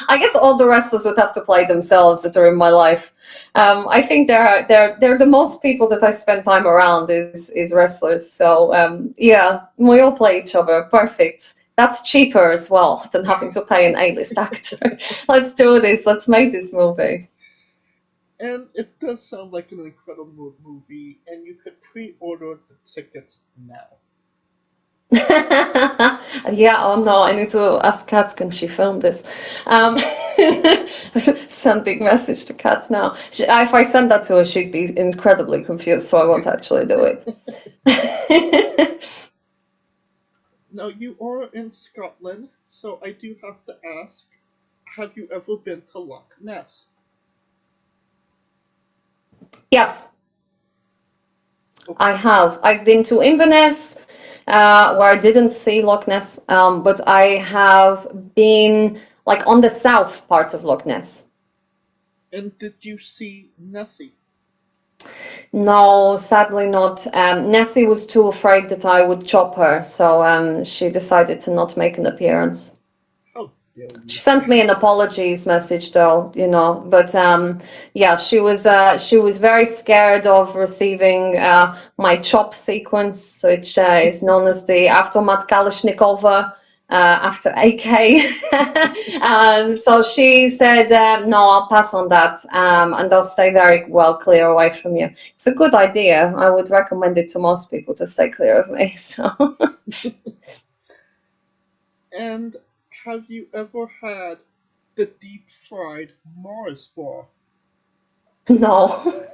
I guess all the wrestlers would have to play themselves that are in my life. I think they're the most people that I spend time around is wrestlers. So yeah, we all play each other. Perfect. That's cheaper as well than having to pay an A-list actor. Let's do this. Let's make this movie. And it does sound like an incredible movie, and you could pre-order the tickets now. Yeah, oh no, I need to ask Kat, can she film this? Sending message to Kat now. If I send that to her, she'd be incredibly confused, so I won't actually do it. Now, you are in Scotland, so I do have to ask, have you ever been to Loch Ness? Yes, I have. I've been to Inverness, where I didn't see Loch Ness, but I have been like on the south part of Loch Ness. And did you see Nessie? No, sadly not. Nessie was too afraid that I would chop her, so she decided to not make an appearance. How dare you? She sent me an apologies message though, you know, but yeah, she was very scared of receiving my chop sequence, which is known as the Aftermath Kalashnikova after AK. And so she said, no, I'll pass on that, and I'll stay very well clear away from you. It's a good idea. I would recommend it to most people to stay clear of me. So. And have you ever had the deep-fried Mars bar? No.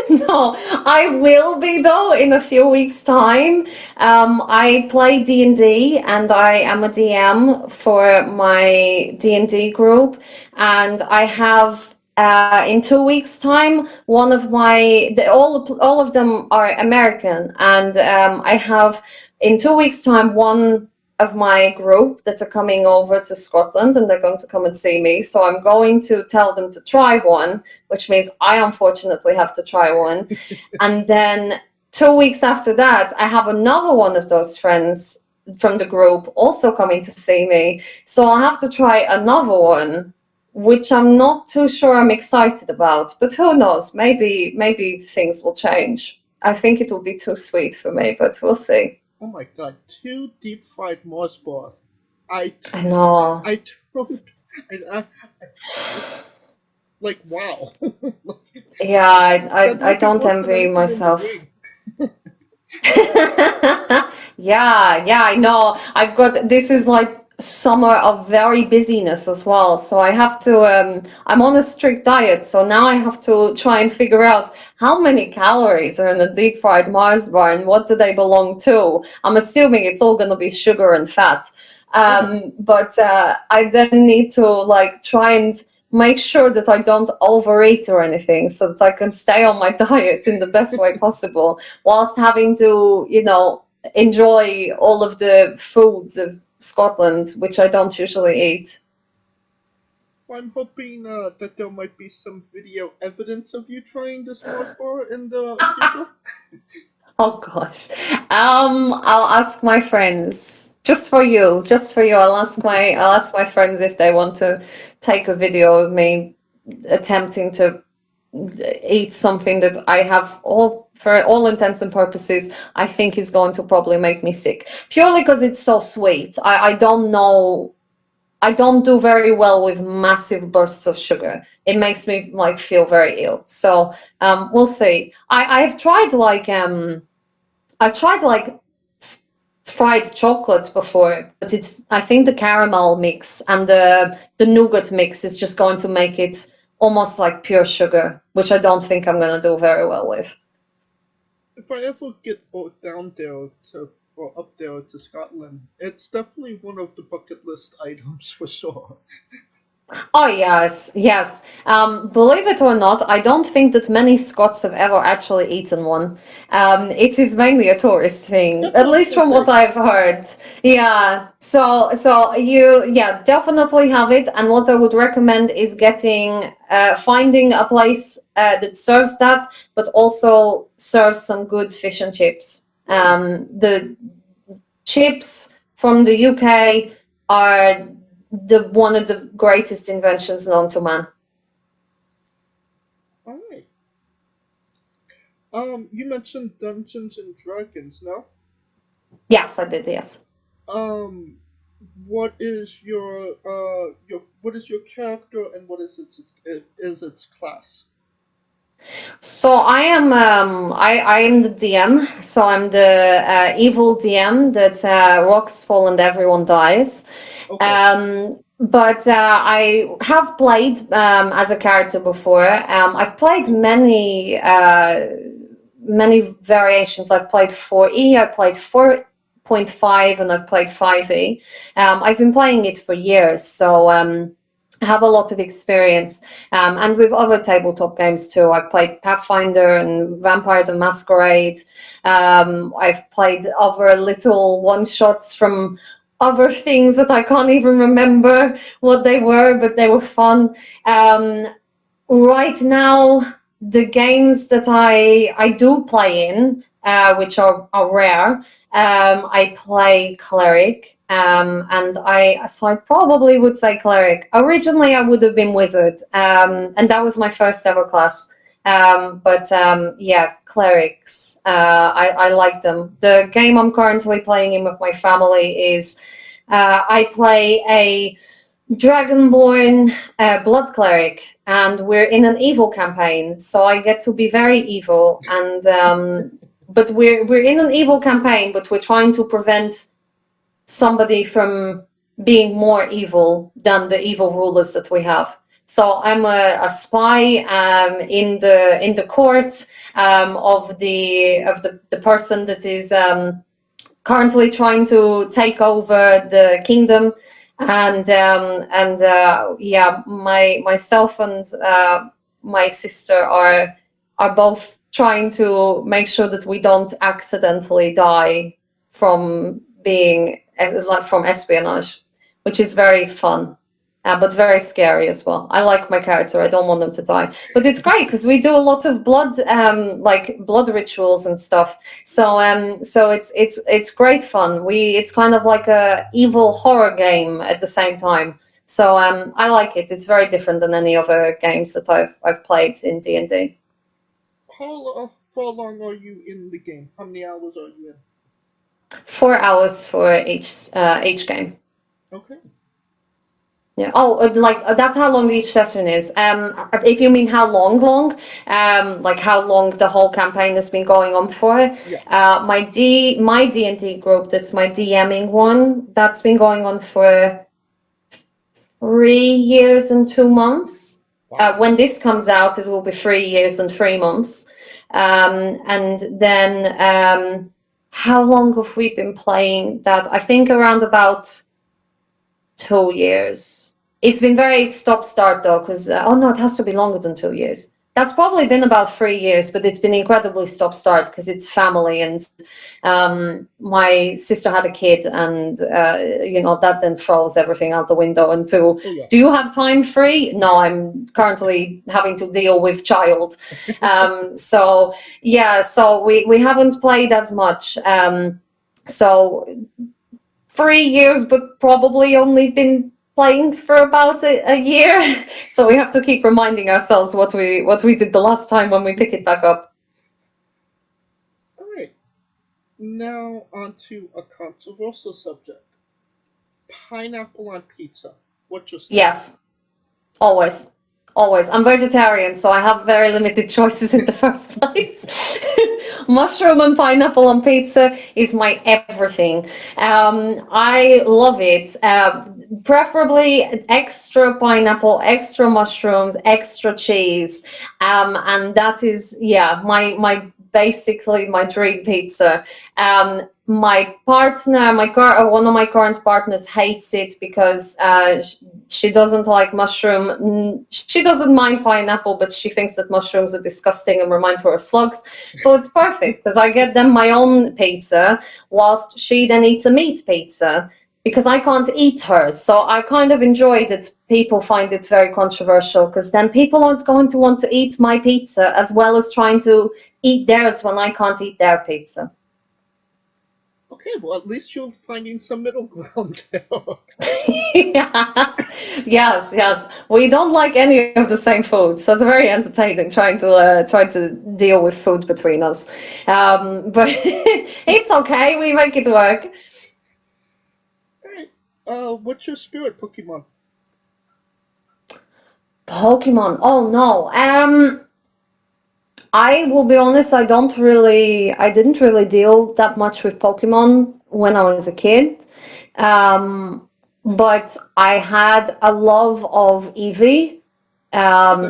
No, I will be though in a few weeks' time. I play D&D and I am a DM for my D&D group, and I have in 2 weeks' time one of all of them are American, and I have in 2 weeks' time one of my group that are coming over to Scotland, and they're going to come and see me. So I'm going to tell them to try one, which means I unfortunately have to try one. And then 2 weeks after that, I have another one of those friends from the group also coming to see me. So I'll have to try another one, which I'm not too sure I'm excited about. But who knows? Maybe things will change. I think it will be too sweet for me, but we'll see. Oh my god, 2 deep-fried Mars bars. I know. I told... like, wow. Yeah, I don't envy myself. Yeah, I know. This is like summer of very busyness as well. So I have to, I'm on a strict diet. So now I have to try and figure out how many calories are in a deep fried Mars bar and what do they belong to. I'm assuming it's all going to be sugar and fat. But I then need to like try and make sure that I don't overeat or anything so that I can stay on my diet in the best way possible whilst having to, you know, enjoy all of the foods of Scotland, which I don't usually eat. I'm hoping that there might be some video evidence of you trying this Mars bar in the future. Oh gosh, I'll ask my friends. Just for you. I'll ask my friends if they want to take a video of me attempting to eat something that I have all for all intents and purposes, I think is going to probably make me sick. Purely because it's so sweet. I don't know. I don't do very well with massive bursts of sugar. It makes me like feel very ill. So we'll see. I've tried like fried chocolate before, but I think the caramel mix and the nougat mix is just going to make it almost like pure sugar, which I don't think I'm going to do very well with. If I ever get down there or up there to Scotland, it's definitely one of the bucket list items for sure. Oh, yes, yes. Believe it or not, I don't think that many Scots have ever actually eaten one. It is mainly a tourist thing, at least from what I've heard. Yeah, so yeah, definitely have it. And what I would recommend is finding a place that serves that, but also serves some good fish and chips. The chips from the UK are one of the greatest inventions known to man. All right. You mentioned Dungeons and Dragons, no? Yes, I did. Yes. What is your character and what is its class? So I am the DM. So I'm the evil DM that rocks fall and everyone dies. Okay. But I have played as a character before. I've played many variations. I've played 4E, I played 4.5, and I've played 5E. I've been playing it for years, so I have a lot of experience. And with other tabletop games too. I've played Pathfinder and Vampire the Masquerade. I've played other little one-shots from other things that I can't even remember what they were, but they were fun. Right now, the games that I do play in, which are rare, I play Cleric, and so I probably would say Cleric. Originally, I would have been Wizard, and that was my first ever class. But yeah, Clerics, I like them. The game I'm currently playing in with my family is I play a Dragonborn blood cleric, and we're in an evil campaign, so I get to be very evil. And but we're in an evil campaign, but we're trying to prevent somebody from being more evil than the evil rulers that we have. So I'm a spy in the court of the person that is currently trying to take over the kingdom, and yeah, myself and my sister are both trying to make sure that we don't accidentally die from from espionage, which is very fun. But very scary as well. I like my character. I don't want them to die. But it's great because we do a lot of blood, like blood rituals and stuff. So it's great fun. It's kind of like a evil horror game at the same time. So I like it. It's very different than any other games that I've played in D&D. How long are you in the game? How many hours are you in? 4 hours for each game. Okay. Yeah. Oh, like that's how long each session is. If you mean how long, like how long the whole campaign has been going on for. Yeah. My D&D group, that's my DMing one, that's been going on for 3 years and 2 months. Wow. When this comes out, it will be 3 years and 3 months. And then how long have we been playing that? I think around about 2 years. It's been very stop-start though, because oh no, it has to be longer than 2 years. That's probably been about 3 years, but it's been incredibly stop-start because it's family, and my sister had a kid, and that then throws everything out the window. And Oh, yeah. do you have time free? No, I'm currently having to deal with child. So yeah, so we haven't played as much. So 3 years, but probably only been playing for about a year. So we have to keep reminding ourselves what we did the last time when we pick it back up. Now onto a controversial subject. Pineapple on pizza. What's your stance? Yes, always. Always. I'm vegetarian, so I have very limited choices in the first place. Mushroom and pineapple on pizza is my everything. I love it. Preferably extra pineapple, extra mushrooms, extra cheese. And that is, yeah, my basically my dream pizza. My partner, one of my current partners hates it because she doesn't like mushroom. She doesn't mind pineapple, but she thinks that mushrooms are disgusting and remind her of slugs. So it's perfect because I get them my own pizza whilst she then eats a meat pizza because I can't eat hers. So I kind of enjoy that people find it very controversial because then people aren't going to want to eat my pizza as well as trying to eat theirs when I can't eat their pizza. Okay, well, at least you're finding some middle ground there. Yes. We don't like any of the same food, so it's very entertaining trying to deal with food between us. But it's okay. We make it work. Alright, what's your spirit Pokemon? Pokemon. Oh no. I will be honest, I didn't really deal that much with Pokemon when I was a kid. But I had a love of Eevee.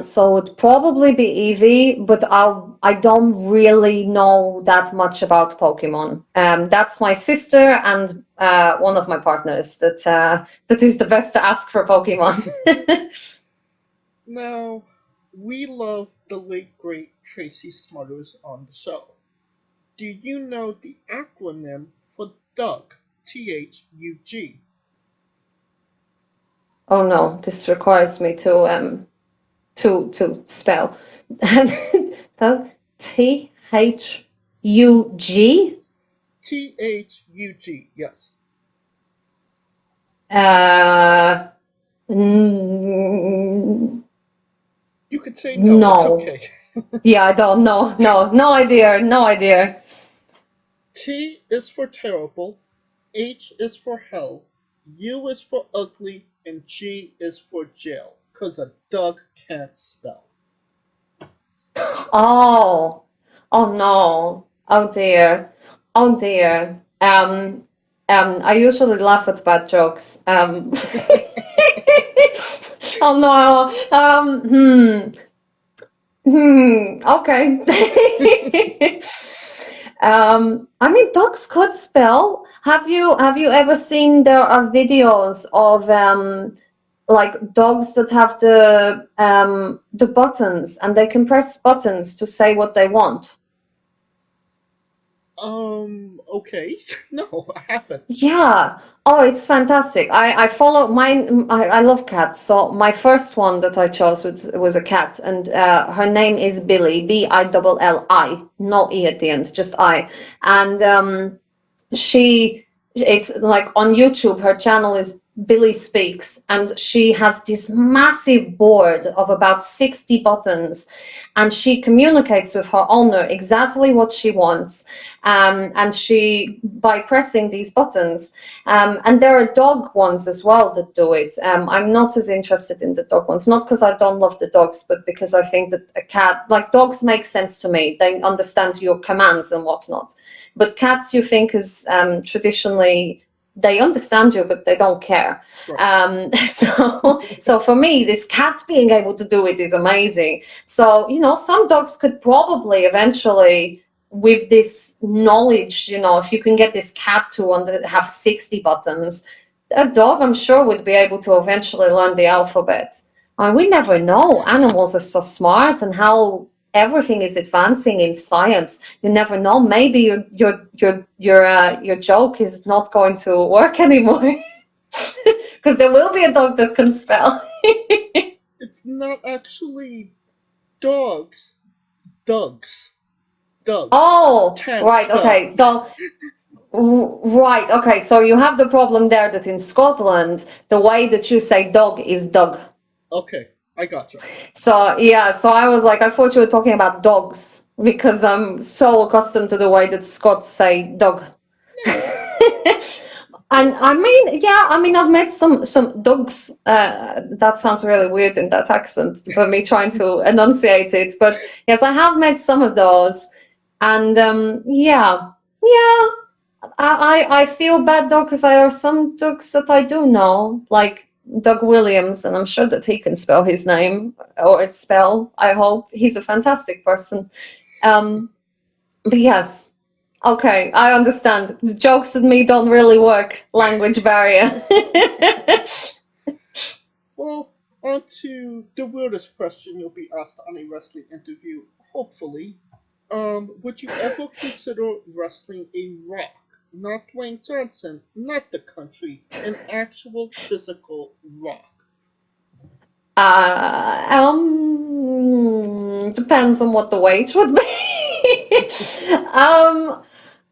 So it'd probably be Eevee, but I don't really know that much about Pokemon. That's my sister and one of my partners that is the best to ask for Pokemon. Now, we love the late great Tracy Smothers on the show. Do you know the acronym for Doug? THUG. Oh no, this requires me to spell. THUG? THUG, yes. You could say no, No. it's okay. Yeah, I don't know. No idea. T is for terrible, H is for hell, U is for ugly, and G is for jail. 'Cause a Doug can't spell. Oh no. Oh dear. I usually laugh at bad jokes. Oh no. Okay. I mean, dogs could spell. Have you ever seen there are videos of like dogs that have the buttons and they can press buttons to say what they want? Okay. No, I haven't. Yeah. Oh, it's fantastic. I follow mine. I love cats. So my first one that I chose was a cat, and her name is Billy. Billi. No E at the end, just I. And it's like on YouTube. Her channel is Billy Speaks, and she has this massive board of about 60 buttons, and she communicates with her owner exactly what she wants, and she by pressing these buttons, and there are dog ones as well that do it. I'm not as interested in the dog ones, not because I don't love the dogs, but because I think that a cat, like dogs make sense to me. They understand your commands and whatnot, but cats you think is traditionally, they understand you, but they don't care. Right. So for me, this cat being able to do it is amazing. So, some dogs could probably eventually, with this knowledge, if you can get this cat to have 60 buttons, a dog, I'm sure, would be able to eventually learn the alphabet. We never know. Animals are so smart, and how everything is advancing in science. You never know. Maybe your joke is not going to work anymore because there will be a dog that can spell. It's not actually dogs. Dogs. Oh, Can't right. spell. Okay. So. Right. Okay. So you have the problem there that in Scotland, the way that you say dog is dog. Okay, I gotcha. So yeah. So I was like, I thought you were talking about dogs. because I'm so accustomed to the way that Scots say dog. And I've met some dogs. That sounds really weird in that accent for me trying to enunciate it. But yes, I have met some of those, and I feel bad though because there are some dogs that I do know, like Doug Williams, and I'm sure that he can spell his name or spell. I hope he's a fantastic person. But yes. Okay, I understand. The jokes with me don't really work. Language barrier. Well, on to the weirdest question you'll be asked on a wrestling interview, hopefully. Would you ever consider wrestling a rock? Not Dwayne Johnson, not the country, an actual physical rock. Depends on what the wage would be.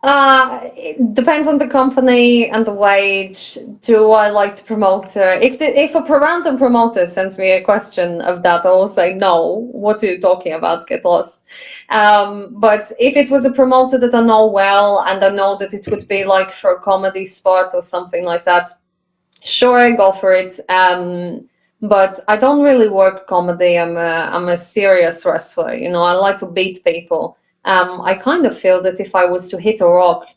It depends on the company and the wage. Do I like the promoter? If a random promoter sends me a question of that, I will say no. What are you talking about? Get lost. But if it was a promoter that I know well and I know that it would be like for a comedy spot or something like that, sure, go for it. But I don't really work comedy. I'm a serious wrestler. You know, I like to beat people. I kind of feel that if I was to hit a rock,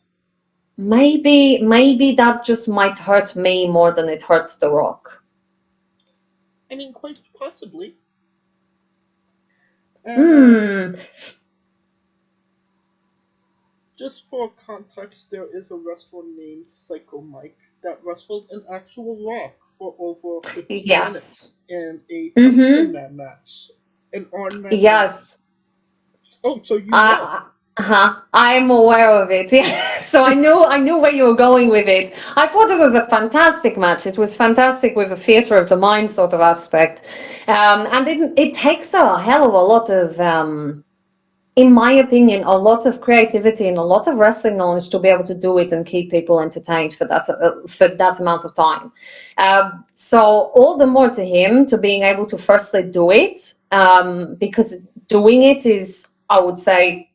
maybe that just might hurt me more than it hurts the rock. I mean, quite possibly. Just for context, there is a wrestler named Psycho Mike that wrestled an actual rock for over 15 minutes in a 10-man match. An on-man Yes. Oh, so you know. I'm aware of it. Yeah. So I knew where you were going with it. I thought it was a fantastic match. It was fantastic with a theater of the mind sort of aspect. And it takes a hell of a lot of in my opinion, a lot of creativity and a lot of wrestling knowledge to be able to do it and keep people entertained for that amount of time. So all the more to him to being able to firstly do it, because doing it is, I would say,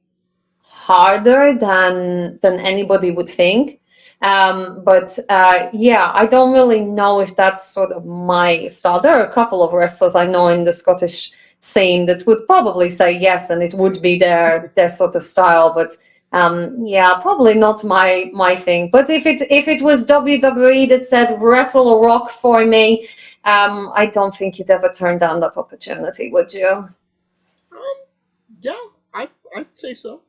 harder than anybody would think. But I don't really know if that's sort of my style. There are a couple of wrestlers I know in the Scottish scene that would probably say yes, and it would be their sort of style. But probably not my thing. But if it was WWE that said wrestle a rock for me, I don't think you'd ever turn down that opportunity, would you? Yeah, I'd say so.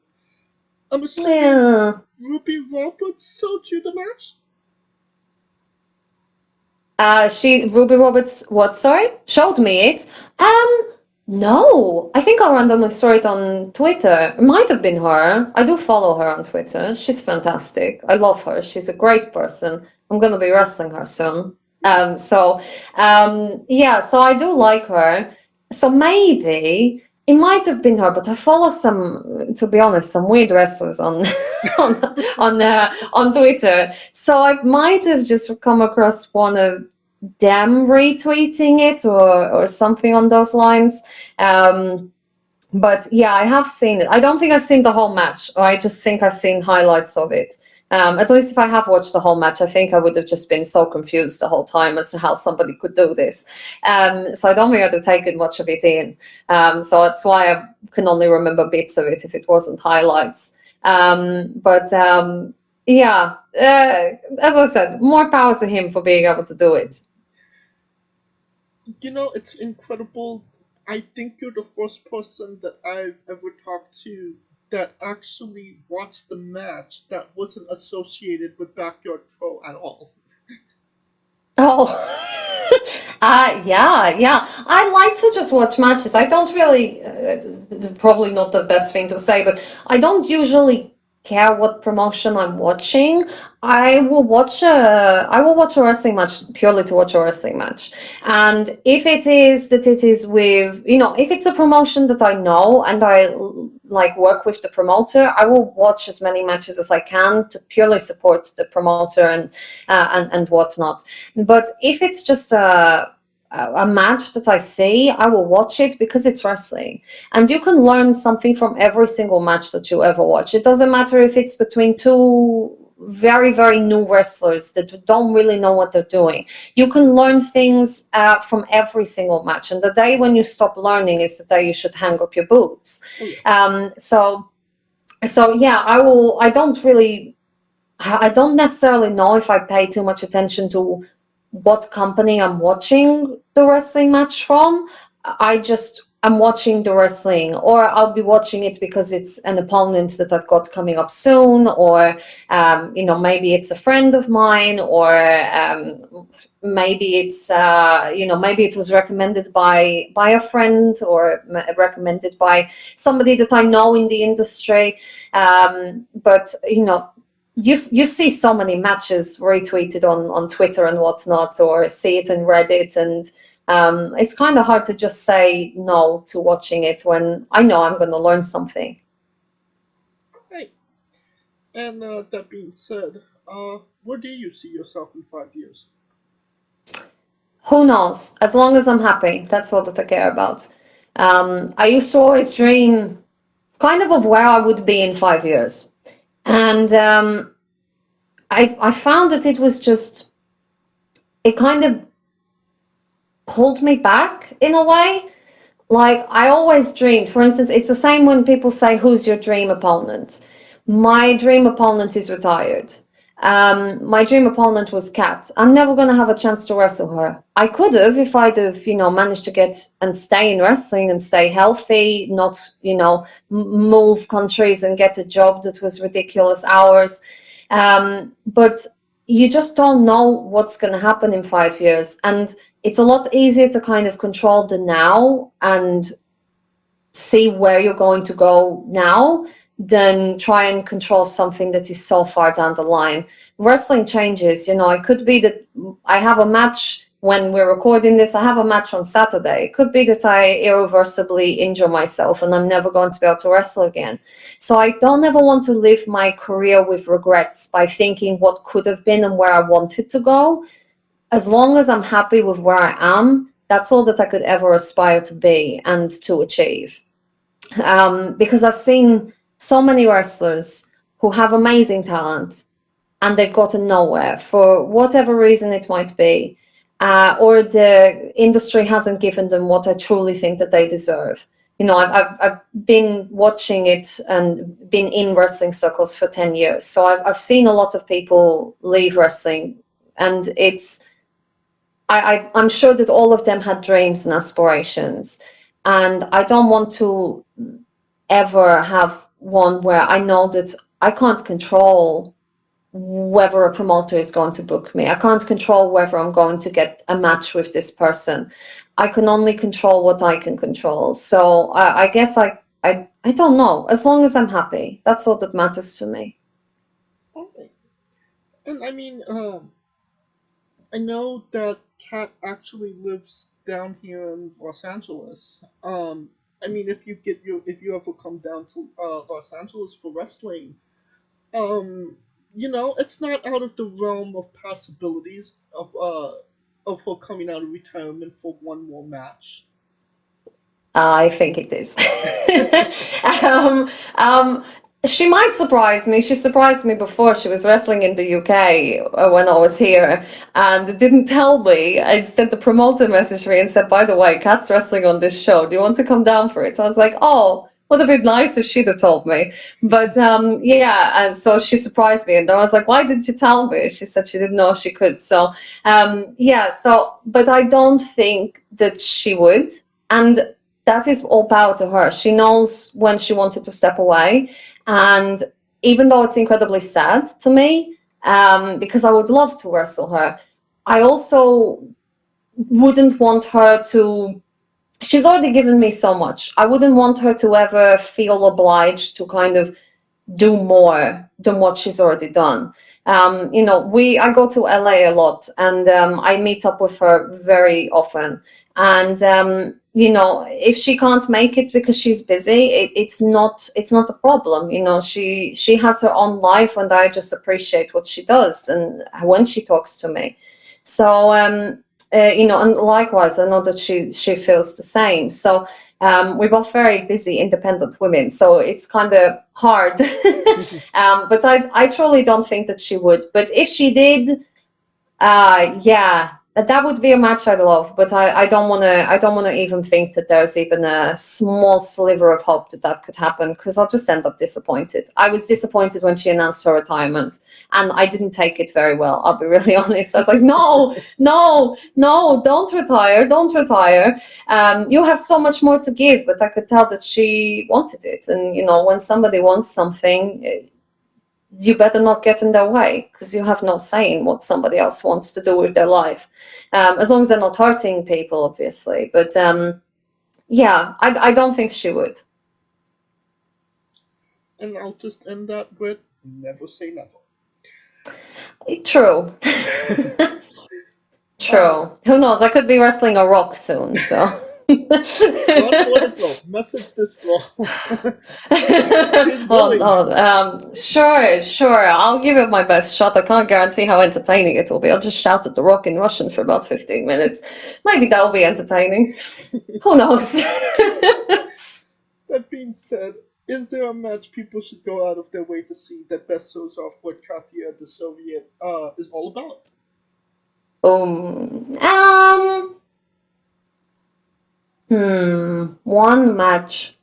I'm assuming Ruby Roberts sold you the match? Ruby Roberts, what, sorry? Showed me it? No. I think I randomly saw it on Twitter. It might have been her. I do follow her on Twitter. She's fantastic. I love her. She's a great person. I'm going to be wrestling her soon. So I do like her. So maybe it might have been her, but I follow to be honest, some weird wrestlers on Twitter. So I might have just come across one of them retweeting it or something on those lines. But yeah, I have seen it. I don't think I've seen the whole match. I just think I've seen highlights of it. At least if I have watched the whole match, I think I would have just been so confused the whole time as to how somebody could do this. So I don't think I'd have taken much of it in. So that's why I can only remember bits of it if it wasn't highlights. As I said, more power to him for being able to do it. You know, it's incredible. I think you're the first person that I've ever talked to that actually watched the match that wasn't associated with Backyard Pro at all. Oh, yeah. I like to just watch matches. I don't really, probably not the best thing to say, but I don't usually care what promotion I'm watching. I will watch a wrestling match purely to watch a wrestling match. And if it is that it is with, if it's a promotion that I know and I like work with the promoter, I will watch as many matches as I can to purely support the promoter and whatnot. But if it's just a a match that I see, I will watch it because it's wrestling. And you can learn something from every single match that you ever watch. It doesn't matter if it's between two very, very new wrestlers that don't really know what they're doing. You can learn things from every single match. And the day when you stop learning is the day you should hang up your boots. So yeah, I don't necessarily know if I pay too much attention to what company I'm watching the wrestling match from. I'm watching the wrestling, or I'll be watching it because it's an opponent that I've got coming up soon, or maybe it's a friend of mine, or maybe it's maybe it was recommended by a friend, or recommended by somebody that I know in the industry. But you see so many matches retweeted on Twitter and whatnot, or see it in Reddit, and it's kind of hard to just say no to watching it when I know I'm going to learn something. Right. And that being said, where do you see yourself in 5 years? Who knows? As long as I'm happy, that's all that I care about. I used to always dream kind of where I would be in 5 years. And I found that it was just, it kind of pulled me back in a way. Like, I always dreamed, for instance, it's the same when people say, who's your dream opponent? My dream opponent is retired. My dream opponent was Kat. I'm never going to have a chance to wrestle her. I could have if I'd have, managed to get and stay in wrestling and stay healthy, not, move countries and get a job that was ridiculous hours. But you just don't know what's going to happen in 5 years. And it's a lot easier to kind of control the now and see where you're going to go now than try and control something that is so far down the line. Wrestling changes, it could be that I have a match when we're recording this, I have a match on Saturday. It could be that I irreversibly injure myself and I'm never going to be able to wrestle again. So I don't ever want to live my career with regrets by thinking what could have been and where I wanted to go. As long as I'm happy with where I am, that's all that I could ever aspire to be and to achieve. Because I've seen so many wrestlers who have amazing talent and they've gotten nowhere for whatever reason it might be, or the industry hasn't given them what I truly think that they deserve. I've been watching it and been in wrestling circles for 10 years. So I've seen a lot of people leave wrestling, and I'm sure that all of them had dreams and aspirations. And I don't want to ever have one where I know that I can't control whether a promoter is going to book me. I can't control whether I'm going to get a match with this person. I can only control what I can control. So I guess I don't know. As long as I'm happy, that's all that matters to me. Okay. And I mean, I know that Kat actually lives down here in Los Angeles. I mean, if you ever come down to Los Angeles for wrestling, it's not out of the realm of possibilities of her coming out of retirement for one more match. I think it is. She might surprise me. She surprised me before. She was wrestling in the UK when I was here and didn't tell me. Instead, the promoter messaged me and said, by the way, Kat's wrestling on this show. Do you want to come down for it? So I was like, oh, would have been nice if she'd have told me. But and so she surprised me. And I was like, why didn't you tell me? She said she didn't know she could. So, but I don't think that she would. And that is all power to her. She knows when she wanted to step away. And even though it's incredibly sad to me, because I would love to wrestle her, I also wouldn't want her to... She's already given me so much. I wouldn't want her to ever feel obliged to kind of do more than what she's already done. I go to LA a lot, and I meet up with her very often. And if she can't make it because she's busy, it's not a problem. She has her own life, and I just appreciate what she does and when she talks to me. So and likewise, I know that she feels the same. So we're both very busy, independent women, so it's kind of hard. But I truly don't think that she would. But if she did, yeah, that would be a match I'd love. But I don't want to. I don't want to even think that there's even a small sliver of hope that that could happen, because I'll just end up disappointed. I was disappointed when she announced her retirement, and I didn't take it very well. I'll be really honest. I was like, no, no, no, don't retire, don't retire. You have so much more to give. But I could tell that she wanted it, and when somebody wants something, you better not get in their way, because you have no say in what somebody else wants to do with their life, as long as they're not hurting people, obviously. But yeah, I don't think she would. And I'll just end that with never say never. True. True. Who knows? I could be wrestling a rock soon, so. Don't let it go. Message this girl. Sure. I'll give it my best shot. I can't guarantee how entertaining it will be. I'll just shout at the rock in Russian for about 15 minutes. Maybe that'll be entertaining. Who knows? That being said, is there a match people should go out of their way to see that best shows off what Katia the Soviet is all about? One match.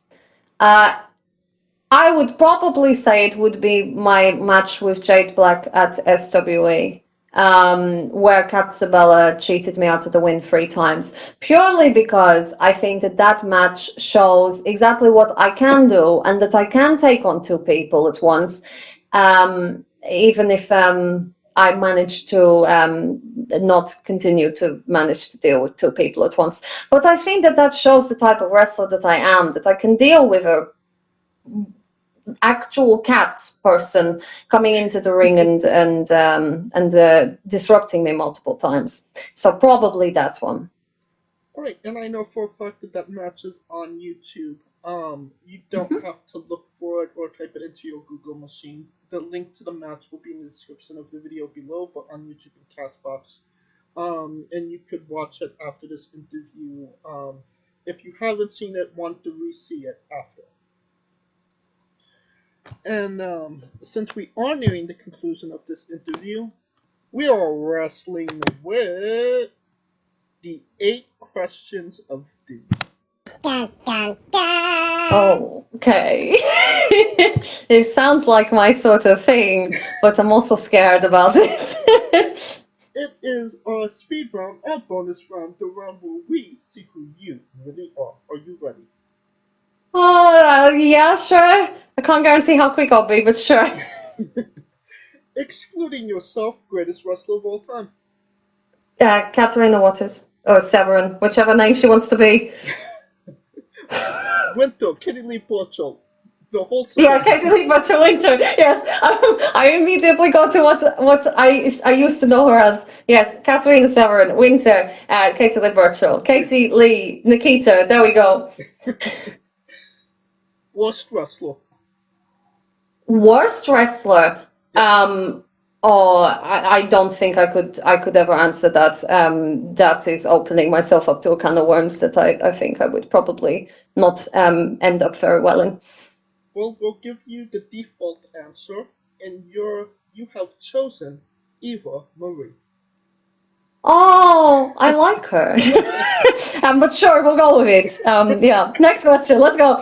I would probably say it would be my match with Jade Black at SWE, where Kat Sabella cheated me out of the win 3 times, purely because I think that match shows exactly what I can do, and that I can take on 2 people at once, even if I managed to not continue to manage to deal with 2 people at once. But I think that shows the type of wrestler that I am, that I can deal with a actual cat person coming into the ring and disrupting me multiple times. So probably that one. Alright, and I know for a fact that match is on YouTube. You don't have to look for it or type it into your Google machine. The link to the match will be in the description of the video below, but on YouTube and Castbox. And you could watch it after this interview. If you haven't seen it, want to re-see it after. And since we are nearing the conclusion of this interview, we are wrestling with the 8 questions of doom. Oh, okay. It sounds like my sort of thing, but I'm also scared about it. It is a speed round, a bonus round, the round where we see who you really are. Are you ready? Yeah, sure. I can't guarantee how quick I'll be, but sure. Excluding yourself, greatest wrestler of all time. Katarina Waters. Or Severin, whichever name she wants to be. Winter, Katie Lee Porchel. The whole Yeah, Katie Lee Porchel Winter. Yes, I immediately go to what I used to know her as. Yes, Katarina Severin, Winter, Katie Lee Porchel, Katie Lee, Nikita. There we go. Worst wrestler. Worst wrestler. I don't think I could ever answer that. That is opening myself up to a can of worms that I think I would probably not end up very well in. Well, we'll give you the default answer, and you have chosen Eva Marie. Oh, I like her. But sure, we'll go with it. Yeah. Next question. Let's go.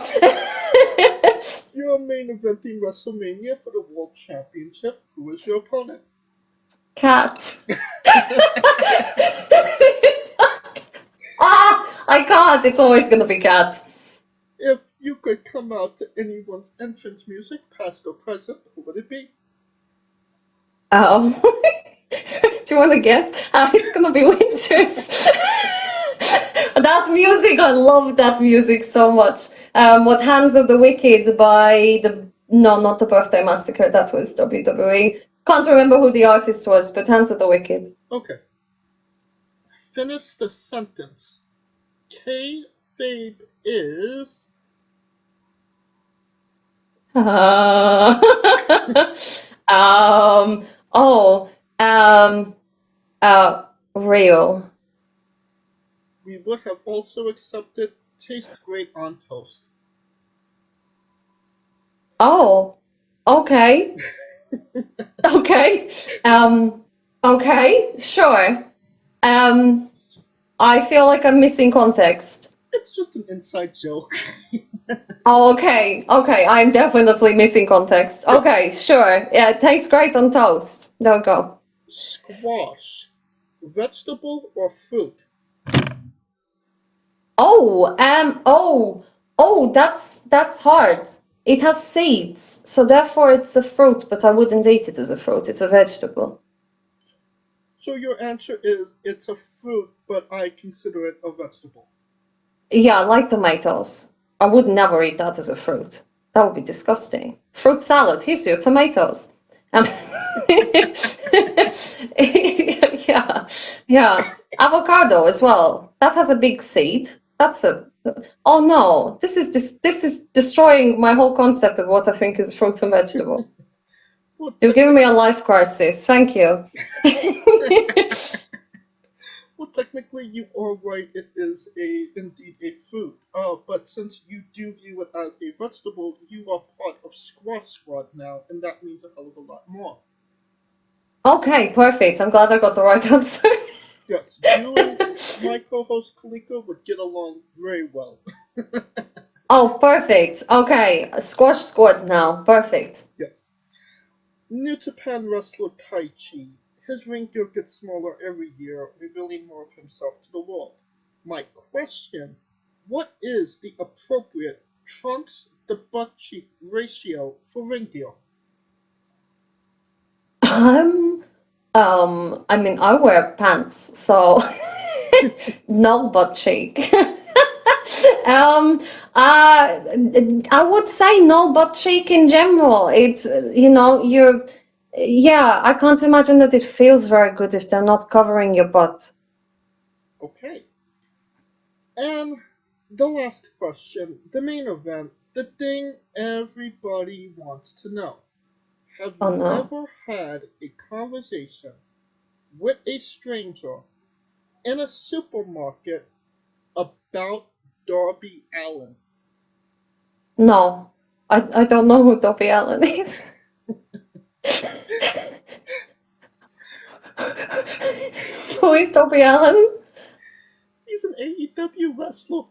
You're main eventing WrestleMania for the World Championship. Who is your opponent? Cat. I can't. It's always going to be Cat. If you could come out to anyone's entrance music, past or present, who would it be? Oh. Do you want to guess? It's going to be Winters. That music, I love that music so much. What Hands of the Wicked by not the Birthday Massacre, that was WWE. Can't remember who the artist was, but Hands of the Wicked. Okay. Finish the sentence. Kayfabe is... Real. we would have also accepted tastes great on toast. Oh, okay. Okay. Okay, sure. I feel like I'm missing context. It's just an inside joke. Oh, okay. Okay, I'm definitely missing context. Okay, sure. Yeah, it tastes great on toast. There we go. Squash, vegetable or fruit? Oh, that's hard. It has seeds, so therefore it's a fruit, but I wouldn't eat it as a fruit. It's a vegetable. So your answer is it's a fruit, but I consider it a vegetable. Yeah, I like tomatoes. I would never eat that as a fruit. That would be disgusting. Fruit salad. Here's your tomatoes. Yeah, yeah. Avocado as well. That has a big seed. That's a. Oh no! This is destroying my whole concept of what I think is fruit and vegetable. You're giving me a life crisis. Thank you. Well, technically, you are right. It is indeed a fruit. But since you do view it as a vegetable, you are part of Squash Squad now, and that means a hell of a lot more. Okay, perfect. I'm glad I got the right answer. Yes, you and my co-host Kaliko would get along very well. Oh, perfect. Okay, Squash Squad now. Perfect. Yes. New Japan wrestler Taichi. His ring gear gets smaller every year, revealing more of himself to the world. My question, what is the appropriate trunks to butt cheek ratio for ring gear? I mean, I wear pants, so no butt cheek. I would say no butt cheek in general. It's, yeah, I can't imagine that it feels very good if they're not covering your butt. Okay. And the last question, the main event, the thing everybody wants to know. Have Oh you no. ever had a conversation with a stranger in a supermarket about Darby Allin? No, I don't know who Darby Allin is. Who is Darby Allin? He's an AEW wrestler.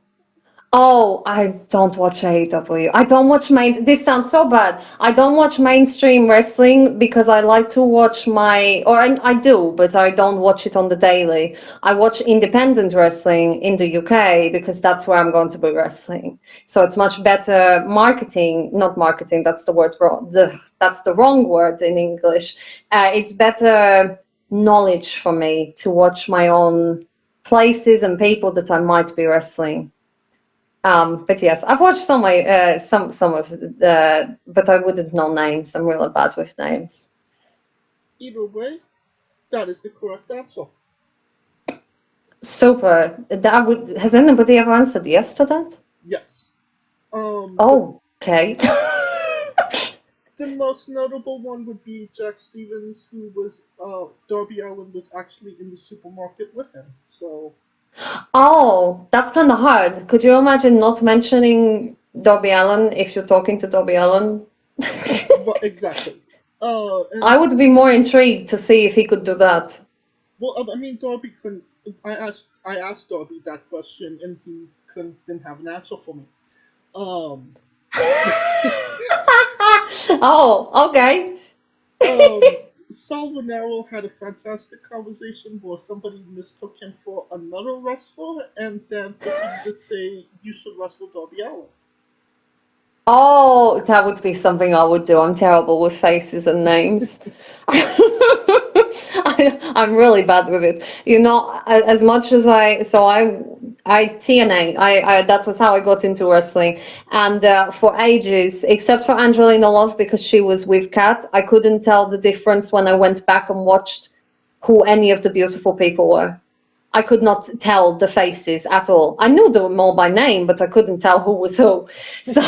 Oh, I don't watch AEW. I don't watch this sounds so bad. I don't watch mainstream wrestling because I like to watch I do, but I don't watch it on the daily. I watch independent wrestling in the UK because that's where I'm going to be wrestling. So it's much better not marketing, that's the word wrong. That's the wrong word in English. It's better knowledge for me to watch my own places and people that I might be wrestling. But yes, I've watched some of but I wouldn't know names. I'm really bad with names. Either way, that is the correct answer. Super. Has anybody ever answered yes to that? Yes. Oh, okay. The most notable one would be Jack Stevens, who was Darby Allin was actually in the supermarket with him. So. Oh, that's kind of hard. Could you imagine not mentioning Darby Allin if you're talking to Darby Allin? Well, exactly. I would be more intrigued to see if he could do that. Well, I mean, Darby couldn't. I asked Darby that question, and he didn't have an answer for me. Oh, okay. Sal Rivera had a fantastic conversation where somebody mistook him for another wrestler and then proceeded to say, you should wrestle Darby Allin. Oh, that would be something I would do. I'm terrible with faces and names. I'm really bad with it. As much as I TNA, that was how I got into wrestling. And for ages, except for Angelina Love, because she was with Kat, I couldn't tell the difference when I went back and watched who any of the beautiful people were. I could not tell the faces at all. I knew them all by name, but I couldn't tell who was who. So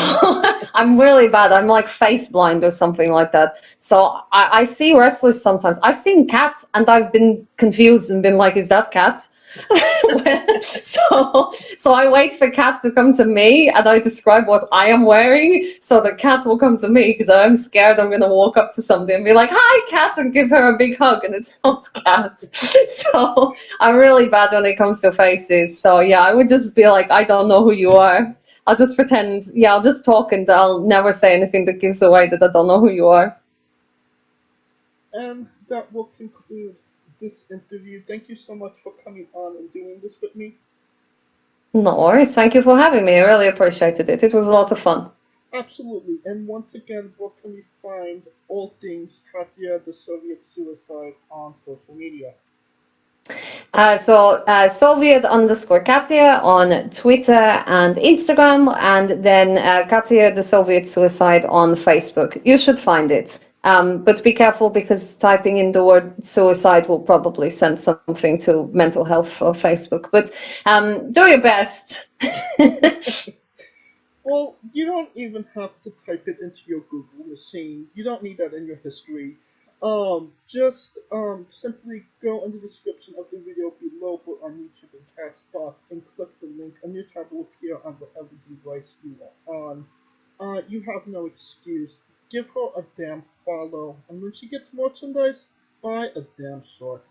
I'm really bad. I'm like face blind or something like that. So I see wrestlers sometimes. I've seen Kat and I've been confused and been like, is that Kat? So I wait for Kat to come to me, and I describe what I am wearing, so the Kat will come to me because I'm scared I'm gonna walk up to somebody and be like, "Hi, Kat," and give her a big hug, and it's not Kat. So I'm really bad when it comes to faces. So yeah, I would just be like, "I don't know who you are." I'll just pretend. Yeah, I'll just talk, and I'll never say anything that gives away that I don't know who you are. And that will conclude this interview. Thank you so much for coming on and doing this with me. No worries. Thank you for having me. I really appreciated it. It was a lot of fun. Absolutely. And once again, where can we find all things Katia the Soviet Suicide on social media? Soviet_Katia on Twitter and Instagram, and then Katia the Soviet Suicide on Facebook. You should find it. But be careful, because typing in the word suicide will probably send something to mental health or Facebook. But do your best. Well, you don't even have to type it into your Google machine. You don't need that in your history. Just simply go in the description of the video below, but on YouTube and Castbox, and click the link. A new tab will appear on whatever device you are on. You have no excuse. Give her a damn follow, and when she gets merchandise, buy a damn short.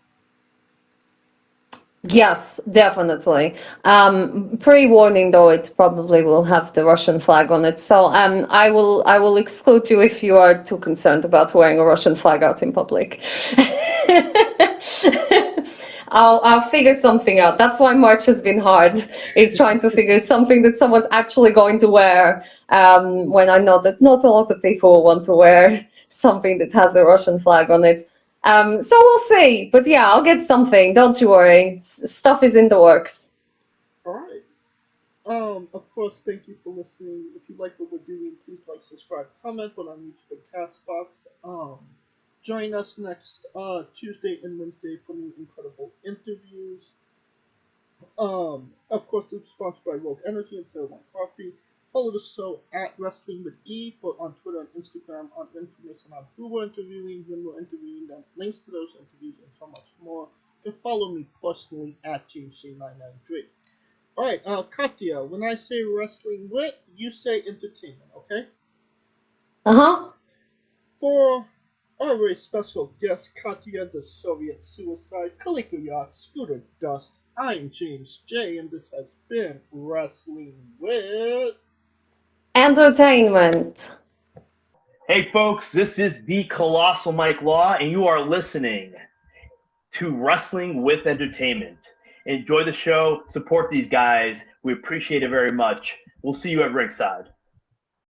Yes, definitely. Pre-warning though, it probably will have the Russian flag on it. So I will exclude you if you are too concerned about wearing a Russian flag out in public. I'll figure something out. That's why March has been hard, is trying to figure something that someone's actually going to wear, when I know that not a lot of people want to wear something that has a Russian flag on it. So we'll see. But yeah, I'll get something. Don't you worry. Stuff is in the works. Alright. Of course, thank you for listening. If you like what we're doing, please like, subscribe, comment on YouTube and Castbox. Join us next Tuesday and Wednesday for new incredible interviews. Of course, it's sponsored by Rogue Energy and Fair One Coffee. Follow the show at Wrestling with E, but on Twitter and Instagram on information on who we're interviewing, when we're interviewing them, links to those interviews, and so much more. You can follow me personally at JamesJ993. Alright, Katia, when I say wrestling wit, you say entertainment, okay? Uh-huh. For our very special guest, Katia the Soviet Suicide, Kaliko Yacht, Scooter Dust, I'm James J, and this has been Wrestling with Entertainment. Hey folks, this is the Colossal Mike Law, and you are listening to Wrestling with Entertainment. Enjoy the show, support these guys. We appreciate it very much. We'll see you at ringside.